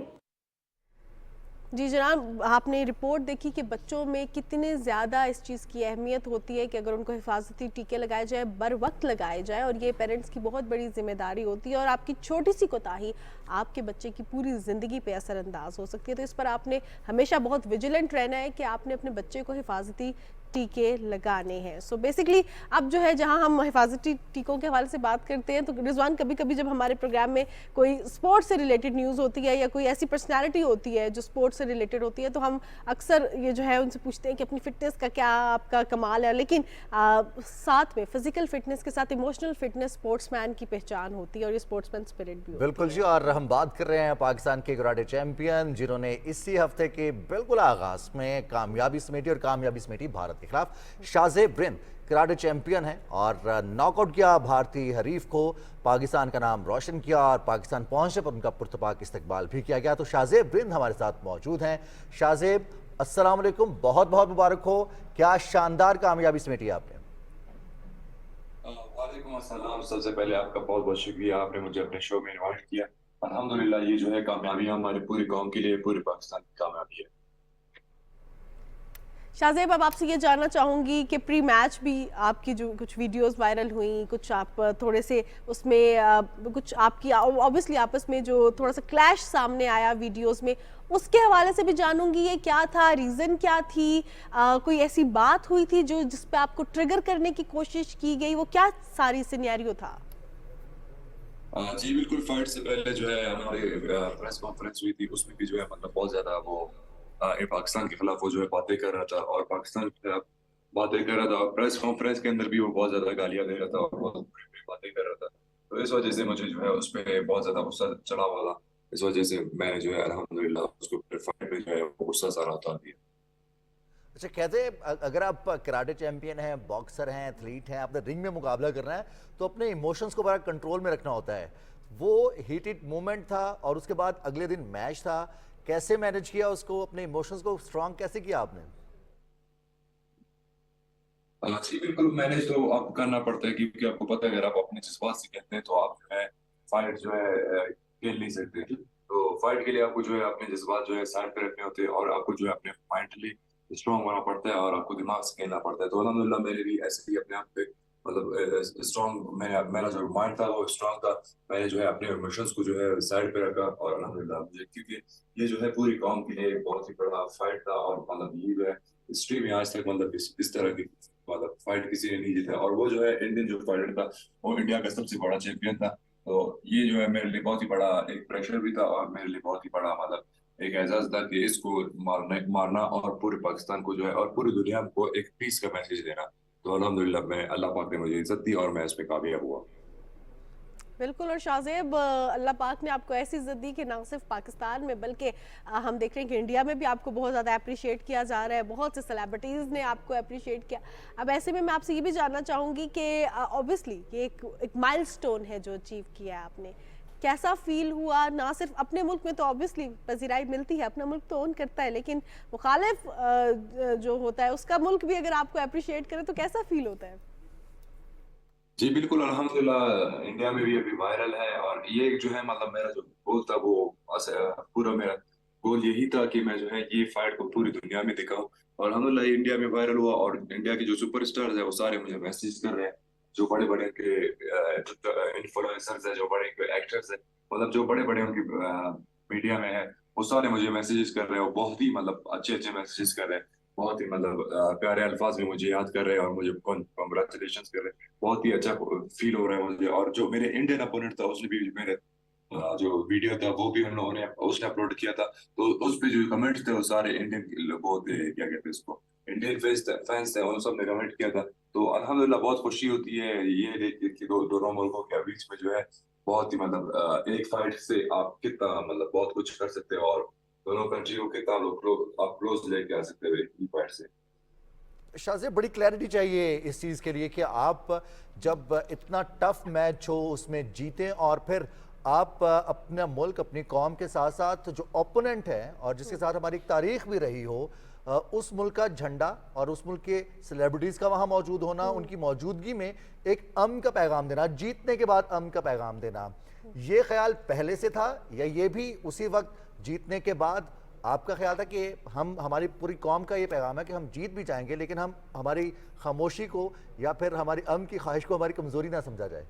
जी जनाब, आपने रिपोर्ट देखी कि बच्चों में कितने ज़्यादा इस चीज़ की अहमियत होती है कि अगर उनको हिफाजती टीके लगाए जाए, बर वक्त लगाए जाए, और ये पेरेंट्स की बहुत बड़ी जिम्मेदारी होती है। और आपकी छोटी सी कोताही आपके बच्चे की पूरी ज़िंदगी पे असरअंदाज हो सकती है। तो इस पर आपने हमेशा बहुत विजिलेंट रहना है कि आपने अपने बच्चे को हिफाजती टीके लगाने हैं। सो बेसिकली अब जो है, जहां हम हिफाजती टीकों के हवाले से बात करते हैं, तो रिजवान कभी कभी जब हमारे प्रोग्राम में कोई स्पोर्ट्स से रिलेटेड न्यूज़ होती है या कोई ऐसी पर्सनालिटी होती है जो स्पोर्ट्स से रिलेटेड होती है, तो हम अक्सर ये जो है उनसे पूछते हैं कि अपनी फिटनेस का क्या आपका कमाल है। लेकिन साथ में फिजिकल फिटनेस के साथ इमोशनल फिटनेस स्पोर्ट्समैन की पहचान होती है और ये स्पोर्ट्समैन स्पिरिट भी होती है। बिल्कुल जी। और हम बात कर रहे हैं पाकिस्तान के कराटे चैंपियन जिन्होंने इसी हफ्ते के बिल्कुल आगाज में कामयाबी समेटी भारत के खिलाफ। शाज़ेब रिंद कराटे चैंपियन है और नॉकआउट किया भारतीय हरीफ को, पाकिस्तान का नाम रोशन किया और पाकिस्तान पहुंचने पर उनका पुरतपाक इस्तकबाल भी किया गया। तो शाज़ेब रिंद हमारे साथ मौजूद हैं। शाज़ेब, अस्सलाम वालेकुम, बहुत बहुत मुबारक हो, क्या शानदार कामयाबी समेटी आपने। वालेकुम अस्सलाम। सबसे पहले आपका बहुत बहुत शुक्रिया, आपने मुझे अपने शो में इन्वाइट किया। अल्हम्दुलिल्लाह ये जो है कामयाबी हमारे पूरी कौम के लिए, पूरे पाकिस्तान की कामयाबी है। शाज़ेब, अब आपसे ये जानना चाहूँगी कि प्री मैच भी आपकी जो कुछ वीडियोस वायरल हुई, कुछ आप थोड़े से उसमें कुछ आपकी ऑब्वियसली आपस में जो थोड़ा सा क्लैश सामने आया वीडियोस में, उसके हवाले से भी जानूंगी। ये क्या था, रीज़न क्या थी, कोई ऐसी बात हुई थी जो जिस पे आपको ट्रिगर करने की कोशिश की गई, वो क्या सारी सिनेरियो था? जी बिल्कुल, फाइट से पहले जो है हमारे प्रेस कॉन्फ्रेंस हुई थी, उसमें भी जो है मतलब बहुत ज्यादा वो पाकिस्तान के खिलाफ वो जो है बातें कर रहा था और पाकिस्तान के खिलाफ बातें कर रहा था। प्रेस कॉन्फ्रेंस के अंदर भी वो बहुत ज्यादा गालियां दे रहा था और बहुत बुरी बातें कर रहा था। तो इस वजह से मुझे जो है उस पर बहुत ज्यादा गुस्सा चढ़ा हुआ था। इस वजह से मैंने जो है अल्हम्दुलिल्लाह उसको फाइट में जो है वो गुस्सा सारा उतार दिया। अच्छा, कहते हैं अगर आप कराटे चैंपियन हैं, बॉक्सर हैं, एथलीट हैं, आपने रिंग में मुकाबला करना है तो अपने इमोशंस को बड़ा कंट्रोल में रखना होता है। वो हीटेड मोमेंट था और उसके बाद अगले दिन मैच था, कैसे मैनेज किया उसको, अपने इमोशंस को स्ट्रॉन्ग कैसे किया आपने? जी बिल्कुल, मैनेज तो आपको करना पड़ता है क्योंकि आपको पता है अगर आप अपने जज्बात से कहते हैं तो आप जो है फाइट जो है खेल नहीं सकते। तो फाइट के लिए आपको जो है अपने जज्बात जो है साइड पे रखने होते हैं और आपको जो है अपने मेंटली स्ट्रॉन्ग होना पड़ता है और आपको दिमाग से खेलना पड़ता है। तो अल्हम्दुलिल्लाह मेरे भी ऐसे ही अपने आप पे मतलब स्ट्रॉन्ग, मेरा जो माइंड था वो स्ट्रॉन्ग था। मैंने जो है अपने इमोशंस को जो है साइड पे रखा और अल्हम्दुलिल्लाह मुझे, क्योंकि ये जो है पूरी कौम के लिए बहुत ही बड़ा फाइट था और मतलब ये जो है हिस्ट्री में आज तक मतलब इस तरह की मतलब फाइट किसी ने नहीं जीता। और वो जो है इंडियन जो फाइटर था वो इंडिया का सबसे बड़ा चैंपियन था। तो ये जो है मेरे लिए बहुत ही बड़ा एक प्रेशर भी था और मेरे लिए बहुत ही बड़ा मतलब एक एहसास था कि इसको मारना और पूरे पाकिस्तान को जो है और पूरी दुनिया को एक पीस का मैसेज देना। तो अल्हम्दुलिल्लाह मैं, अल्लाह पाक ने मुझे इज्जत दी और मैं इस पे कामयाब हुआ। बिल्कुल। और शाहजेब, अल्लाह पाक ने आपको ऐसी इज्जत दी कि ना सिर्फ पाकिस्तान में बल्कि हम देख रहे हैं कि इंडिया में भी आपको बहुत ज़्यादा अप्रिशिएट किया जा रहा है, बहुत से सेलिब्रिटीज़ ने आपको अप्रिशिएट किया। अब ऐसे में मैं आपसे ये भी जानना चाहूँगी कि ऑब्वियसली ये एक माइलस्टोन है जो अचीव किया है आपने, कैसा फील हुआ? ना सिर्फ अपने मुल्क में तो ऑब्वियसली पजीराई मिलती है, अपना मुल्क तो ओन करता है, लेकिन मुखालिफ जो होता है उसका मुल्क भी अगर आपको अप्रिशिएट करे तो कैसा फील होता है? जी बिल्कुल, अल्हम्दुलिल्लाह इंडिया में भी अभी वायरल है। और ये जो है मतलब मेरा जो गोल था वो पूरा मेरा गोल यही था कि मैं जो है ये फाइट को पूरी दुनिया में दिखाऊं। और अल्हम्दुलिल्लाह ये इंडिया में वायरल हुआ और इंडिया के जो सुपरस्टार्स है वो सारे मुझे मैसेज कर रहे हैं। जो बड़े बड़े के इन्फ्लुएंसर्स है, जो बड़े एक्टर्स है, मतलब जो बड़े बड़े उनकी मीडिया में है, वो सारे मुझे मैसेजेस कर रहे हैं और बहुत ही मतलब अच्छे अच्छे मैसेजेस कर रहे हैं। बहुत ही मतलब प्यारे अल्फाज में मुझे याद कर रहे हैं और मुझे कॉन्ग्रेचुलेशन कर रहे हैं। बहुत ही अच्छा फील हो रहा है मुझे। और जो मेरे इंडियन अपोनेंट था उसने भी मेरे जो वीडियो था वो भी उन लोगों ने उसने अपलोड किया था, तो उस पे जो कमेंट्स थे वो सारे इंडियन लोगों थे, क्या कहते हैं इसको, इंडियन फैंस थे, उन सब ने कमेंट किया था। तो अल्हम्दुलिल्लाह बहुत खुशी होती है ये देख के कि दोनों मुल्कों के बीच में जो है बहुत ही मतलब एक फाइट से आप कितना मतलब बहुत कुछ कर सकते हो और दोनों कंट्री को कितना आप क्लोज लेके आ सकते हो एक फाइट से। शाहजेब, बड़ी क्लैरिटी चाहिए इस चीज़ के लिए कि आप जब इतना टफ मैच हो उसमें जीतें और फिर आप अपना मुल्क, अपनी कौम के साथ साथ जो ओपोनेंट है और जिसके साथ हमारी एक तारीख भी रही हो, उस मुल्क का झंडा और उस मुल्क के सेलिब्रिटीज़ का वहाँ मौजूद होना, उनकी मौजूदगी में एक अमन का पैगाम देना, जीतने के बाद अमन का पैगाम देना, ये ख्याल पहले से था या ये भी उसी वक्त जीतने के बाद आपका ख्याल था कि हमारी पूरी कौम का ये पैगाम है कि हम जीत भी जाएंगे लेकिन हम हमारी खामोशी को या फिर हमारी अमन की ख्वाहिश को हमारी कमजोरी ना समझा जाए?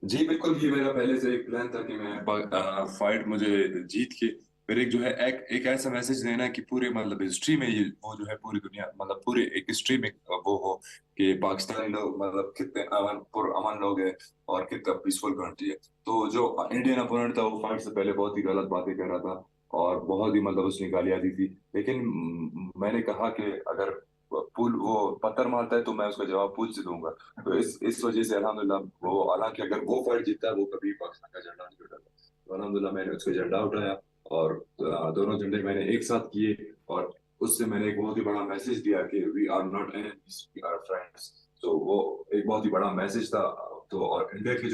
जी बिल्कुल, ये मेरा पहले से एक प्लान था कि मैं फाइट मुझे जीत के फिर एक जो है एक ऐसा मैसेज देना है कि पूरे मतलब हिस्ट्री में ये वो जो है पूरी दुनिया मतलब पूरे एक हिस्ट्री में वो हो कि पाकिस्तानी लोग मतलब कितने अमन लोग हैं और कितना पीसफुल कंट्री है। तो जो इंडियन अपोनेंट था वो फाइट से पहले बहुत ही गलत बातें कर रहा था और बहुत ही मतलब उसने गालियां दी थी, लेकिन मैंने कहा कि अगर पुल वो पत्थर मारता है तो मैं उसका जवाब पुल से दूंगा। तो इस वजह से अल्हम्दुलिल्लाह वो, हालांकि अगर वो फाइट जीतता है वो कभी पाकिस्तान का झंडा नहीं उठाता, तो अल्हम्दुलिल्लाह मैंने उसका झंडा उठाया और दोनों झंडे मैंने एक साथ किए और उससे मैंने एक बहुत ही बड़ा मैसेज दिया कि we are not enemies, we are friends. तो वो एक बहुत ही बड़ा मैसेज था। तो और इंडिया के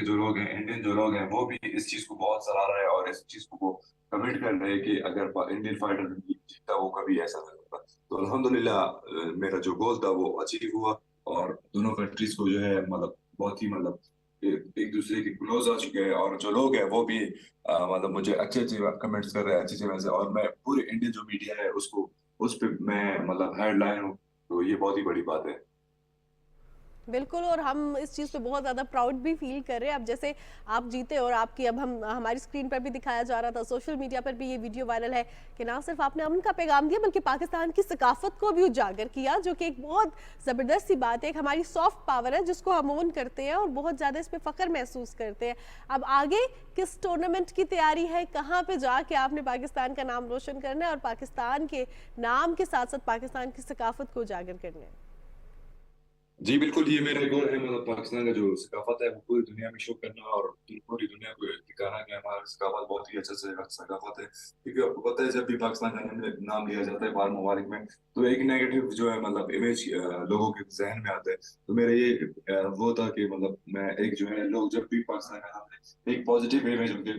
जो लोग हैं, इंडियन जो लोग हैं, वो भी इस चीज को बहुत सराह रहे हैं और इस चीज को वो कमेंट कर रहे हैं कि अगर इंडियन फाइटर जीता वो कभी ऐसा नहीं होता। तो अल्हम्दुलिल्लाह मेरा जो गोल था वो अचीव हुआ और दोनों कंट्रीज को जो है मतलब बहुत ही मतलब एक दूसरे के क्लोज आ चुके हैं और जो लोग हैं वो भी मतलब मुझे अच्छे अच्छे कमेंट्स कर रहे हैं, अच्छे अच्छे मैसेज, और मैं पूरे इंडियन जो मीडिया है उसको उस पे मैं मतलब हेडलाइन हूँ, तो ये बहुत ही बड़ी बात है। बिल्कुल। और हम इस चीज़ पे बहुत ज़्यादा प्राउड भी फील कर रहे हैं। अब जैसे आप जीते और आपकी अब हमारी स्क्रीन पर भी दिखाया जा रहा था, सोशल मीडिया पर भी ये वीडियो वायरल है कि ना सिर्फ आपने अमन का पैगाम दिया बल्कि पाकिस्तान की सकाफत को भी उजागर किया, जो कि एक बहुत ज़बरदस्त सी बात है। एक हमारी सॉफ्ट पावर है जिसको हम ओन करते हैं और बहुत ज़्यादा इस पर फ़ख्र महसूस करते हैं। अब आगे किस टूर्नामेंट की तैयारी है, कहाँ पर जाके आपने पाकिस्तान का नाम रोशन करना है और पाकिस्तान के नाम के साथ साथ पाकिस्तान की सकाफत को उजागर करना है? जी बिल्कुल, ये मेरा गोल है मतलब पाकिस्तान का जो सकाफत है वो पूरी दुनिया में शो करना और पूरी दुनिया को दिखाना कि हमारा सकाफत बहुत ही अच्छा से सकाफत है। क्योंकि आपको पता है जब भी पाकिस्तान का नाम लिया जाता है बाहर ममालिक में तो एक नेगेटिव जो है मतलब इमेज लोगों के जहन में आता है। तो मेरा ये वो था कि मतलब मैं एक जो है लोग जब भी पाकिस्तान का नाम ले एक पॉजिटिव इमेज उनके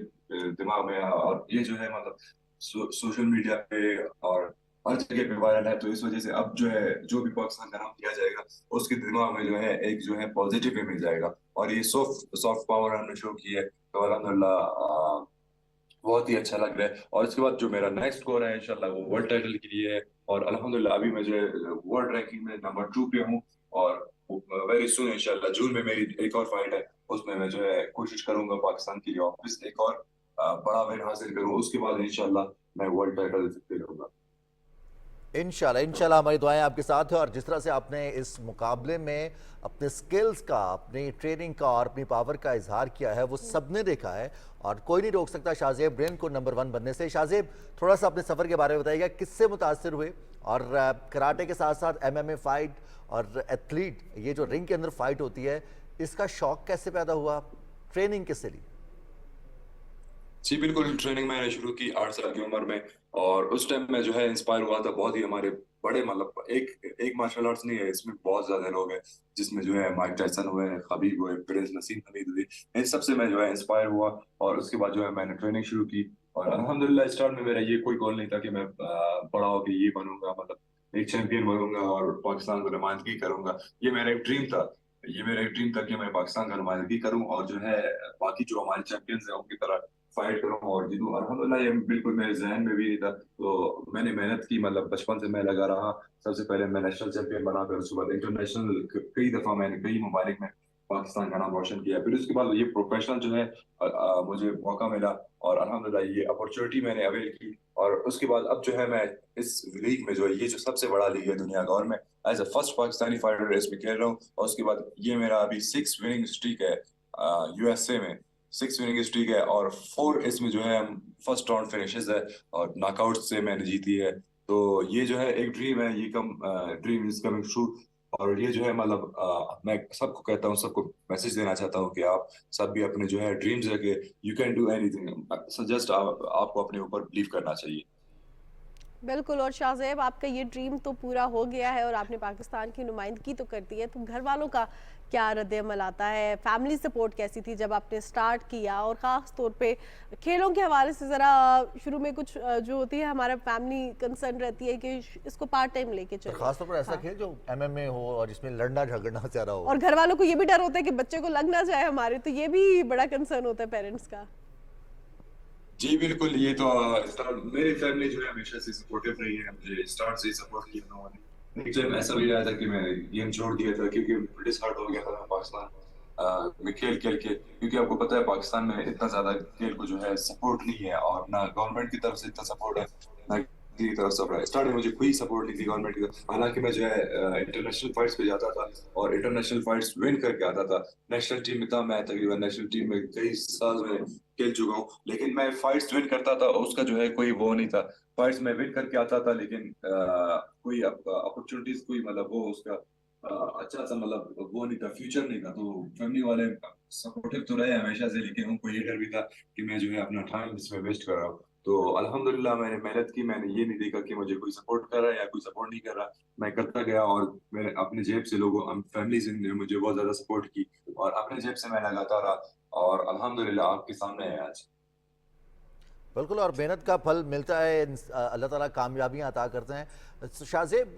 दिमाग में और ये जो है मतलब सोशल मीडिया पे और हर जगह पे वायरल है। तो इस वजह से अब जो है जो भी पाकिस्तान का नाम लिया जाएगा उसके दिमाग में जो है एक जो है पॉजिटिव इमेज आएगा और ये सॉफ्ट पावर हमने शो की है। तो अल्हम्दुलिल्लाह बहुत ही अच्छा लग रहा है। और इसके बाद जो मेरा नेक्स्ट गोल है इंशाल्लाह वो वर्ल्ड टाइटल के लिए है और अल्हम्दुलिल्लाह अभी मैं जो है वर्ल्ड रैंकिंग में नंबर 2 पे हूँ और वेरी सुन इंशाल्लाह जून में मेरी एक और फाइट है, उसमें मैं जो है कोशिश करूंगा पाकिस्तान के लिए वापस एक और बड़ा विन हासिल करूँ, उसके बाद इंशाल्लाह मैं वर्ल्ड टाइटल जीत लूंगा। इंशाल्लाह हमारी दुआएं आपके साथ है। और जिस तरह से आपने इस मुकाबले में अपने स्किल्स का, अपनी ट्रेनिंग का और अपनी पावर का इजहार किया है वो सबने देखा है और कोई नहीं रोक सकता शाहजेब ब्रेन को नंबर 1 बनने से। शाहजेब, थोड़ा सा अपने सफ़र के बारे में बताइएगा, किससे मुतासर हुए और कराटे के साथ साथ MMA फाइट और एथलीट, ये जो रिंग के अंदर फाइट होती है, इसका शौक कैसे पैदा हुआ, ट्रेनिंग किससे ली? जी बिल्कुल, ट्रेनिंग मैंने शुरू की 8 साल की उम्र में। और उस टाइम मैं जो है इंस्पायर हुआ था बहुत ही हमारे बड़े, मतलब एक एक मार्शल आर्ट्स नहीं है, इसमें बहुत ज्यादा लोग हैं, जिसमें जो है माइक टायसन हुए, खबीब हुए, प्रिंस नसीम हमीद हुए। इन सबसे मैं जो है इंस्पायर हुआ और उसके बाद जो है मैंने ट्रेनिंग शुरू की। और अल्हम्दुलिल्लाह स्टार्ट में मेरा ये कोई गोल नहीं था कि मैं बड़ा होकर ये बनूंगा, मतलब एक चैंपियन बनूंगा और पाकिस्तान को नुमाइंदगी करूंगा। ये मेरा एक ड्रीम था। ये मेरा एक ड्रीम था कि मैं पाकिस्तान का नुमाइंदगी करूं और जो है बाकी जो हमारे चैंपियंस हैं उनकी तरह फाइट करूं और जीतूं। अल्हम्दुलिल्लाह ये बिल्कुल मेरे जहन में भी नहीं था। तो मैंने मेहनत की, मतलब बचपन से मैं लगा रहा। सबसे पहले मैं नेशनल चैंपियन बना, फिर उसके बाद इंटरनेशनल कई दफा मैंने कई ममालिक में पाकिस्तान का नाम रोशन किया। फिर उसके बाद ये प्रोफेशनल जो है मुझे मौका मिला और अल्हम्दुलिल्लाह ये अपॉर्चुनिटी मैंने अवेल की। और उसके बाद अब जो है मैं इस लीग में, जो है ये जो सबसे बड़ा लीग है दुनिया का, और मैं as a first Pakistani fighter इसमें खेल रहा हूँ। और उसके बाद ये मेरा अभी 6 विनिंग स्ट्रीक है यूएसए में। 6 विनिंग स्ट्रीक है और 4 इसमें जो है फर्स्ट राउंड फिनिशेस है और नॉकआउट से मैंने जीती है। तो ये जो है एक ड्रीम है, ये कम ड्रीम इज कमिंग ट्रू। और ये जो है मतलब मैं सबको कहता हूँ, सबको मैसेज देना चाहता हूँ कि आप सब भी अपने जो है ड्रीम्स है कि you can do anything. Suggest आपको अपने ऊपर बिलीव करना चाहिए। बिल्कुल। और शाहज़ेब, आपका ये ड्रीम तो पूरा हो गया है और आपने पाकिस्तान की नुमाइंदगी तो करती है, तो घर वालों का क्या रद्द-ए-अमल आता है? फैमिली सपोर्ट कैसी थी जब आपने स्टार्ट किया? और ख़ास तौर पे खेलों के हवाले से ज़रा शुरू में कुछ जो होती है हमारा फैमिली कंसर्न रहती है कि इसको पार्ट टाइम लेके तो चलो। खासतौर पर ऐसा खेल जो एमएमए हो और जिसमें लड़ना झगड़ना ज़्यादा हो। और घर वालों को ये भी डर होता है कि बच्चे को लग ना जाए हमारे, तो ये भी बड़ा कंसर्न होता है पेरेंट्स का। जी बिल्कुल, ये तो मेरी फैमिली जो है हमेशा से सपोर्टिव रही है, मुझे स्टार्ट से ही सपोर्ट किया उन्होंने। एक टाइम ऐसा भी आया था कि मैं गेम छोड़ दिया था क्योंकि डिसहार्ट हो गया था मैं पाकिस्तान में खेल खेल के। क्योंकि आपको पता है पाकिस्तान में इतना ज्यादा खेल को जो है सपोर्ट नहीं है और ना गवर्नमेंट की तरफ से इतना सपोर्ट है, ना की तरफ से। स्टार्ट में मुझे कोई सपोर्ट नहीं थी गवर्नमेंट की तरफ। हालांकि मैं जो है इंटरनेशनल फाइट्स पे जाता था और इंटरनेशनल फाइट्स विन करके आता था। नेशनल टीम में था मैं, तकरीबन नेशनल टीम में कई साल में खेल चुका हूँ। लेकिन मैं फाइट्स विन करता था, उसका जो है कोई वो नहीं था। फाइट्स में विन करके आता था लेकिन कोई अपॉर्चुनिटीज, कोई मतलब वो उसका अच्छा सा मतलब वो नहीं था, फ्यूचर नहीं था। तो फैमिली वाले सपोर्टिव तो रहे हमेशा से, लेकिन उनको ये डर भी था कि मैं जो है अपना टाइम इसमें वेस्ट कर रहा हूँ। तो अल्हम्दुलिल्लाह मैंने मेहनत की, मैंने ये नहीं देखा कि मुझे कोई सपोर्ट कर रहा है या कोई सपोर्ट नहीं कर रहा। मैं करता गया और मैंने अपने जेब से लोगों फैमिली ने मुझे बहुत ज्यादा सपोर्ट की और अपने जेब से मैं लगाता रहा और अल्हम्दुलिल्लाह आपके सामने है आज। बिल्कुल, और मेहनत का फल मिलता है, अल्लाह ताला कामयाबियां अता करते हैं। तो शाहज़ेब,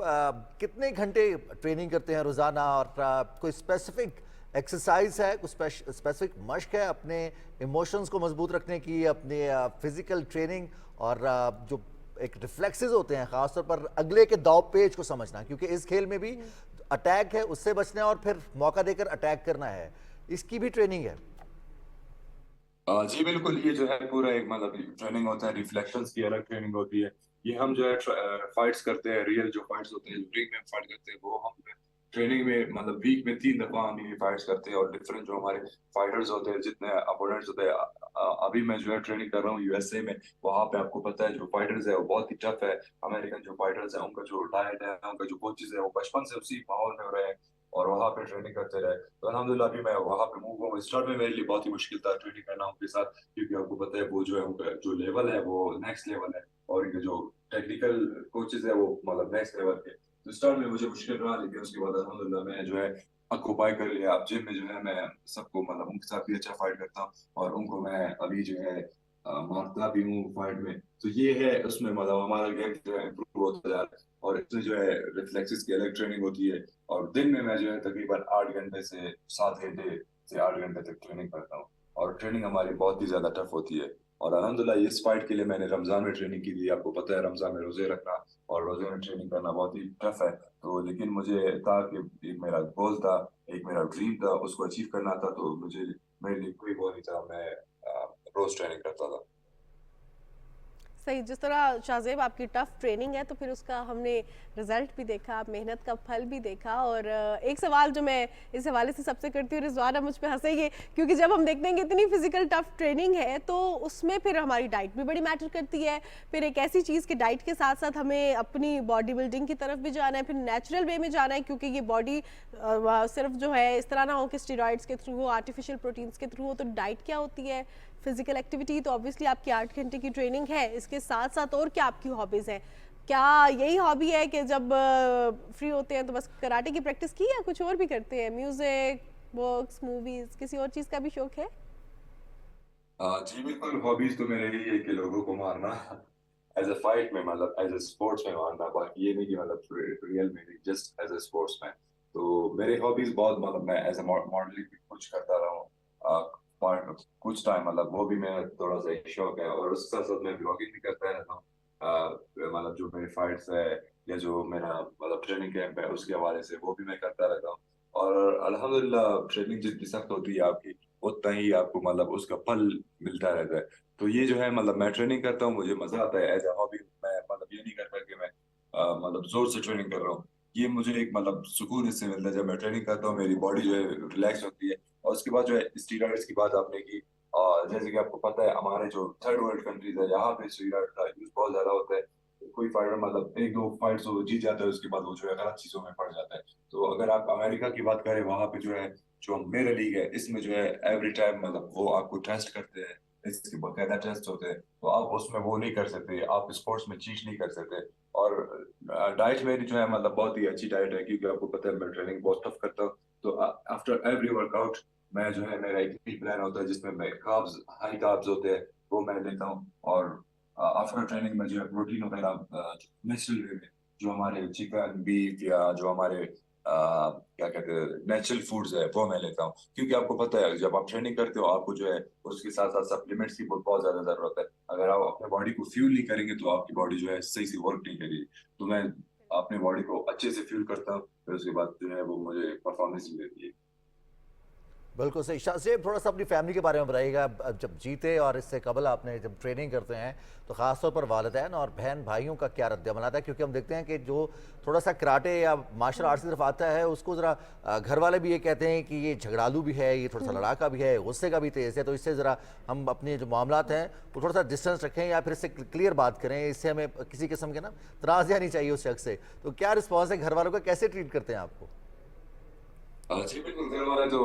कितने घंटे ट्रेनिंग करते हैं रोज़ाना और कोई स्पेसिफिक एक्सरसाइज है, कुछ स्पेसिफिक मश्क है अपने इमोशंस को मजबूत रखने की, अपने फिजिकल ट्रेनिंग और जो एक रिफ्लेक्सेस होते हैं ख़ासतौर पर अगले के दाव पेच को समझना, क्योंकि इस खेल में भी अटैक है, उससे बचना है और फिर मौका देकर अटैक करना है, इसकी भी ट्रेनिंग है। जी बिल्कुल, ये जो है पूरा एक मतलब ट्रेनिंग होता है, रिफ्लेक्शंस की अलग ट्रेनिंग होती है। ये हम जो है फाइट्स करते हैं, रियल जो फाइट्स होते हैं, रिंग में फाइट करते हैं, वो हम ट्रेनिंग में मतलब वीक में 3 दफा हम ये फाइट्स करते हैं। और डिफरेंट जो हमारे फाइटर्स होते हैं, जितने अपोनेंट्स होते हैं, अभी मैं जो है ट्रेनिंग कर रहा हूँ यूएसए में। वहां पे आपको पता है जो फाइटर्स है वो बहुत ही टफ है। अमेरिकन जो फाइटर्स है उनका जो डाइट है, उनका जो कोचेज है, वो बचपन से उसी माहौल में रहे हैं और वहां पे ट्रेनिंग करते रहे। तो अल्हम्दुलिल्लाह अभी मैं वहां पे मूव हुआ। स्टार्ट में मेरे लिए बहुत ही मुश्किल था ट्रेनिंग करना उनके साथ, क्योंकि आपको पता है वो जो है उनका जो लेवल है वो नेक्स्ट लेवल है और इनके जो टेक्निकल कोचेज है वो मतलब नेक्स्ट लेवल के। तो स्टार्ट में मुझे मुश्किल रहा, लेकिन उसके बाद अल्हम्दुलिल्लाह मैं जो है ऑक्यूपाई कर लिया। अब जिम में जो है मैं सबको मतलब उनके साथ भी अच्छा फाइट करता हूँ और उनको मैं अभी जो है मारता भी हूँ फाइट में। तो ये है उसमें मतलब हमारा गेम जो है इम्प्रूव होता जा रहा है और इसमें जो है रिफ्लेक्सेस की अलग ट्रेनिंग होती है। और दिन में मैं जो है तकरीबन 8 घंटे से 7 घंटे से 8 घंटे तक ट्रेनिंग करता हूँ और ट्रेनिंग हमारी बहुत ही ज्यादा टफ होती है। और अल्हम्दुलिल्लाह इस फाइट के लिए मैंने रमजान में ट्रेनिंग की थी। आपको पता है रमजान में रोजे रखना और रोजे में ट्रेनिंग करना बहुत ही टफ है। तो लेकिन मुझे था कि एक मेरा गोल था, एक मेरा ड्रीम था, उसको अचीव करना था। तो मुझे मेरे लिए कोई वो नहीं था, मैं रोज ट्रेनिंग करता था। सही, जिस तरह शाहजेब आपकी टफ ट्रेनिंग है तो फिर उसका हमने रिजल्ट भी देखा, आप मेहनत का फल भी देखा। और एक सवाल जो मैं इस हवाले से सबसे करती हूँ, रिजवाना मुझ पे हंसेंगे, क्योंकि जब हम देखते हैं कि इतनी फिजिकल टफ ट्रेनिंग है तो उसमें फिर हमारी डाइट भी बड़ी मैटर करती है। फिर एक ऐसी चीज़ की डाइट के साथ साथ हमें अपनी बॉडी बिल्डिंग की तरफ भी जाना है, फिर नेचुरल वे में जाना है, क्योंकि ये बॉडी सिर्फ जो है इस तरह ना हो कि स्टेरॉइड्स के थ्रू हो, आर्टिफिशियल प्रोटीन्स के थ्रू हो। तो डाइट क्या होती है, फिजिकल एक्टिविटी तो ऑब्वियसली आपकी 8 घंटे की ट्रेनिंग है, इसके साथ साथ और क्या आपकी हॉबीज़ हैं? क्या यही हॉबी है कि जब फ्री होते हैं तो बस कराटे की प्रैक्टिस की, या कुछ और भी करते हैं? म्यूजिक, बुक्स, मूवीज, किसी और चीज़ का भी शौक है? जी बिल्कुल, हॉबीज तो मेरे यही है कि लोगों को मारना एज अ फाइट में, मतलब एज अ स्पोर्ट्स में मारना, बाकी ये नहीं कि मतलब रियल में नहीं, जस्ट एज अ स्पोर्ट्स में। तो मेरे हॉबीज बहुत, मतलब मैं एज अ मॉडलिंग भी कुछ करता रहा हूँ कुछ टाइम, मतलब वो भी मेरा थोड़ा सा एक शौक है। और उसके साथ साथ मैं ब्लॉगिंग भी करता रहता हूँ, मतलब जो मेरे फाइट्स है या जो मेरा मतलब ट्रेनिंग कैंप है उसके हवाले से वो भी मैं करता रहता हूँ। और अल्हम्दुलिल्लाह ट्रेनिंग जितनी सख्त होती है आपकी, उतना ही आपको मतलब उसका फल मिलता रहता है। तो ये जो है, मतलब मैं ट्रेनिंग करता हूँ, मुझे मजा आता है एज अ हॉबी। मैं मतलब ये नहीं करता कि मैं मतलब जोर से ट्रेनिंग कर रहा हूँ, ये मुझे एक मतलब सुकून इससे मिलता है। जब मैं ट्रेनिंग करता हूँ मेरी बॉडी जो है रिलैक्स होती है। और उसके बाद जो है स्टीरॉइड्स की बात आपने की, और जैसे कि आपको पता है हमारे जो थर्ड वर्ल्ड कंट्रीज है यहाँ पे स्टीरॉइड का यूज बहुत ज्यादा होता है। कोई फाइटर मतलब एक दो फाइट्स वो जीत जाता है, उसके बाद वो जो है गलत चीजों में पड़ जाता है। तो अगर आप अमेरिका की बात करें, वहां पे जो है जो मेरा लीग है इसमें जो है एवरी टाइम मतलब वो आपको टेस्ट करते हैं, इसके बकायदा टेस्ट होते हैं। तो आप उसमें वो नहीं कर सकते, आप स्पोर्ट्स में चीट नहीं कर सकते। और डाइट मेरी जो है मतलब बहुत ही अच्छी डाइट है, क्योंकि आपको पता है मैं ट्रेनिंग बहुत टफ करता हूँ। तो आफ्टर एवरी वर्कआउट मैं जो है मेरा एक मील प्लान होता है जिसमें मैं कार्ब्स, हाई कार्ब्स होते हैं वो मैं लेता हूँ। और आफ्टर ट्रेनिंग में जो है प्रोटीन वगैरह नेचुरल वे में, जो हमारे चिकन, बीफ या जो हमारे क्या कहते हैं नेचुरल फूड्स है वो मैं लेता हूँ। क्योंकि आपको पता है जब आप ट्रेनिंग करते हो आपको जो है उसके साथ साथ सप्लीमेंट्स की बहुत ज्यादा जरूरत है। अगर आप अपने बॉडी को फ्यूल नहीं करेंगे तो आपकी बॉडी जो है सही से वर्क नहीं करेगी। तो मैं अपने बॉडी को अच्छे से फ्यूल करता हूँ, फिर उसके बाद जो है वो मुझे परफॉर्मेंस भी देती है। बिल्कुल सही। शाहजेब, थोड़ा सा अपनी फैमिली के बारे में बताइएगा। अब जब जीते और इससे कबल आपने जब ट्रेनिंग करते हैं तो ख़ासतौर पर वालिदैन और बहन भाइयों का क्या रद्द-ए-अमल आता है? क्योंकि हम देखते हैं कि जो थोड़ा सा कराटे या मार्शल आर्ट्स की तरफ आता है उसको ज़रा घर वाले भी ये कहते हैं कि ये झगड़ालू भी है, ये थोड़ा सा लड़ाका भी है, गुस्से का भी तेज़ है। तो इससे ज़रा हम अपने जो मामलात हैं वो थोड़ा सा डिस्टेंस रखें या फिर इससे क्लियर बात करें, इससे हमें किसी किस्म के ना तनाज़ा नहीं चाहिए उस शख्स से। तो क्या रिस्पॉन्स है घर वालों का, कैसे ट्रीट करते हैं आपको? जी बिल्कुल, घर वाले तो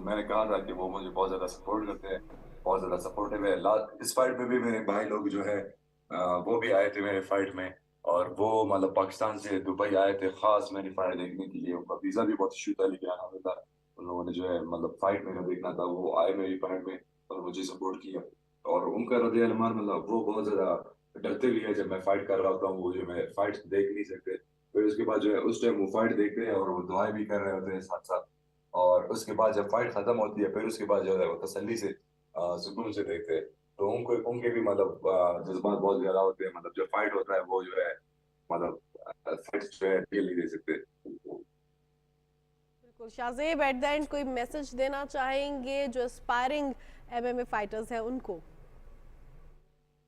मैंने कहा था कि वो मुझे बहुत ज्यादा सपोर्ट करते हैं, बहुत ज्यादा सपोर्टिव है। लास्ट इस फाइट में भी मेरे भाई लोग जो है वो भी आए थे मेरे फाइट में। और वो मतलब पाकिस्तान से दुबई आए थे खास मेरी फाइट देखने के लिए। उनका वीजा भी बहुत इशू था, लेकिन अल्हम्दुलिल्लाह उन लोगों ने जो है मतलब फाइट मेरा देखना था, वो आए मेरी फाइट में और मुझे सपोर्ट किया। और उनका रद्द-ए-अमल मतलब वो बहुत ज्यादा डरते भी है जब मैं फाइट कर रहा होता हूँ, वो जो मैं फाइट देख नहीं सकते। फिर उसके बाद जो है उस टाइम वो फाइट देखते हैं और वो दुआएं भी कर रहे होते हैं साथ साथ। और उसके बाद जब फाइट खत्म होती है फिर उसके बाद जो है वो तसल्ली से सुकून से देखते हैं। तो उनको उनके भी मतलब जज्बात बहुत ज्यादा होते हैं। मतलब जब फाइट होता है वो जो है मतलब फाइट जो है फील नहीं दे सकते। बिल्कुल शाहजेब, एट द एंड कोई मैसेज देना चाहेंगे जो एस्पायरिंग एमएमए फाइटर्स हैं उनको?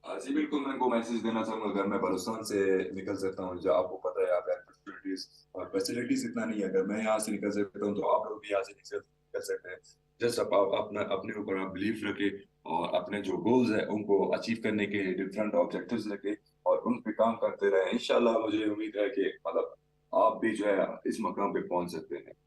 जी बिल्कुल, मैं इनको मैसेज देना चाहूंगा। अगर मैं बलूचिस्तान से निकल सकता हूँ, जो आपको पता है यहाँ पे अपॉर्चुनिटीज और फैसिलिटीज इतना नहीं है, अगर मैं यहाँ से निकल सकता हूँ तो आप लोग भी यहाँ से निकल सकते हैं। जस्ट आप अपना अपने ऊपर आप बिलीव रखें और अपने जो गोल्स है उनको अचीव करने के डिफरेंट ऑब्जेक्टिव्स रखें और उन पे काम करते रहें। इंशाल्लाह मुझे उम्मीद है कि मतलब आप भी जो है इस मकाम पे पहुंच सकते हैं।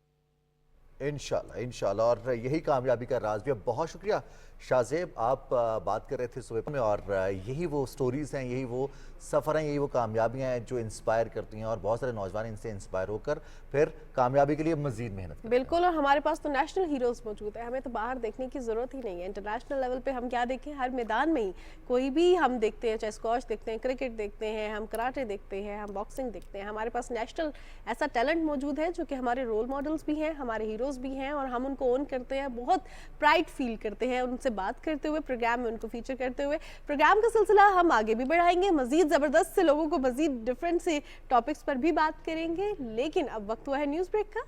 इंशाल्लाह इंशाल्लाह, और यही कामयाबी का राज भी है। बहुत शुक्रिया शाहजेब, आप बात कर रहे थे सुबह में, और यही वो स्टोरीज़ हैं, यही वो सफ़र हैं, यही वो कामयाबियां हैं जो इंस्पायर करती हैं और बहुत सारे नौजवान इनसे इंस्पायर होकर फिर कामयाबी के लिए मज़ीद मेहनत करते हैं। बिल्कुल, और हमारे पास तो नेशनल हीरोज़ मौजूद है, हमें तो बाहर देखने की ज़रूरत ही नहीं है। इंटरनेशनल लेवल पे हम क्या देखें, हर मैदान में ही कोई भी हम देखते हैं, चाहे स्क्वॉश देखते हैं, क्रिकेट देखते हैं, हम कराटे देखते हैं, हम बॉक्सिंग देखते हैं। हमारे पास नेशनल ऐसा टैलेंट मौजूद है जो कि हमारे रोल मॉडल्स भी हैं, हमारे हीरोज़ भी हैं, और हम उनको ओन करते हैं, बहुत प्राइड फील करते हैं उनसे बात करते हुए, प्रोग्राम में उनको फीचर करते हुए। प्रोग्राम का सिलसिला हम आगे भी बढ़ाएंगे, मजीद ज़बरदस्त से लोगों को मजीद डिफरेंट से टॉपिक्स पर भी बात करेंगे। लेकिन अब वक्त हुआ है न्यूज़ ब्रेक का,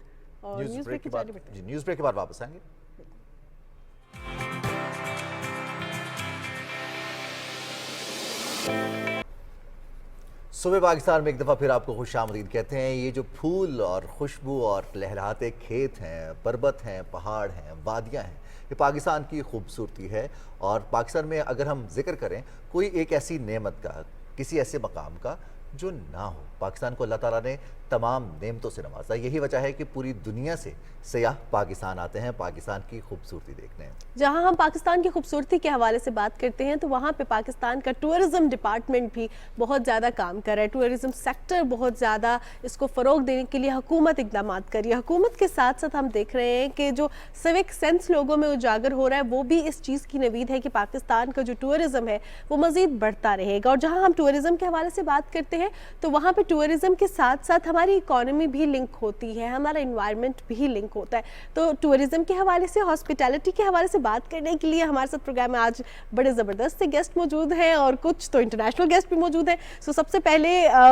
और न्यूज़ ब्रेक के बाद न्यूज़ ब्रेक के बाद वापस आएंगे। सुबह पाकिस्तान में एक दफ़ा फिर आपको खुशामदीद कहते हैं। ये जो फूल और खुशबू और लहराते खेत हैं, पर्वत हैं, पहाड़ हैं, वादियाँ हैं, ये पाकिस्तान की खूबसूरती है। और पाकिस्तान में अगर हम जिक्र करें कोई एक ऐसी नेमत का, किसी ऐसे मकाम का जो ना हो, पाकिस्तान को अल्लाह ताला ने तमाम नेमतों से नवाजा। यही वजह है कि पूरी दुनिया से सयाह पाकिस्तान आते हैं पाकिस्तान की खूबसूरती देखने। जहां हम पाकिस्तान की खूबसूरती के हवाले से बात करते हैं तो वहां पे पाकिस्तान का टूरिज्म डिपार्टमेंट भी बहुत ज़्यादा काम कर रहा है। टूरिज्म सेक्टर बहुत ज़्यादा इसको फ़रोग देने के लिए हुकूमत इकदाम कर रही है। हुकूमत के साथ साथ हम देख रहे हैं कि जो सिविक सेंस लोगों में उजागर हो रहा है वो भी इस चीज़ की नवीद है कि पाकिस्तान का जो टूरिज्म है वो मज़ीद बढ़ता रहेगा। और जहाँ हम टूरिज्म के हवाले से बात करते हैं तो वहाँ पर टूरिज्म के साथ साथ हमारी इकॉनमी भी लिंक होती है, हमारा इन्वायरमेंट भी लिंक होता है। तो टूरिज्म के हवाले से, हॉस्पिटैलिटी के हवाले से बात करने के लिए हमारे साथ प्रोग्राम में आज बड़े ज़बरदस्त से गेस्ट मौजूद हैं और कुछ तो इंटरनेशनल गेस्ट भी मौजूद हैं। सो सबसे पहले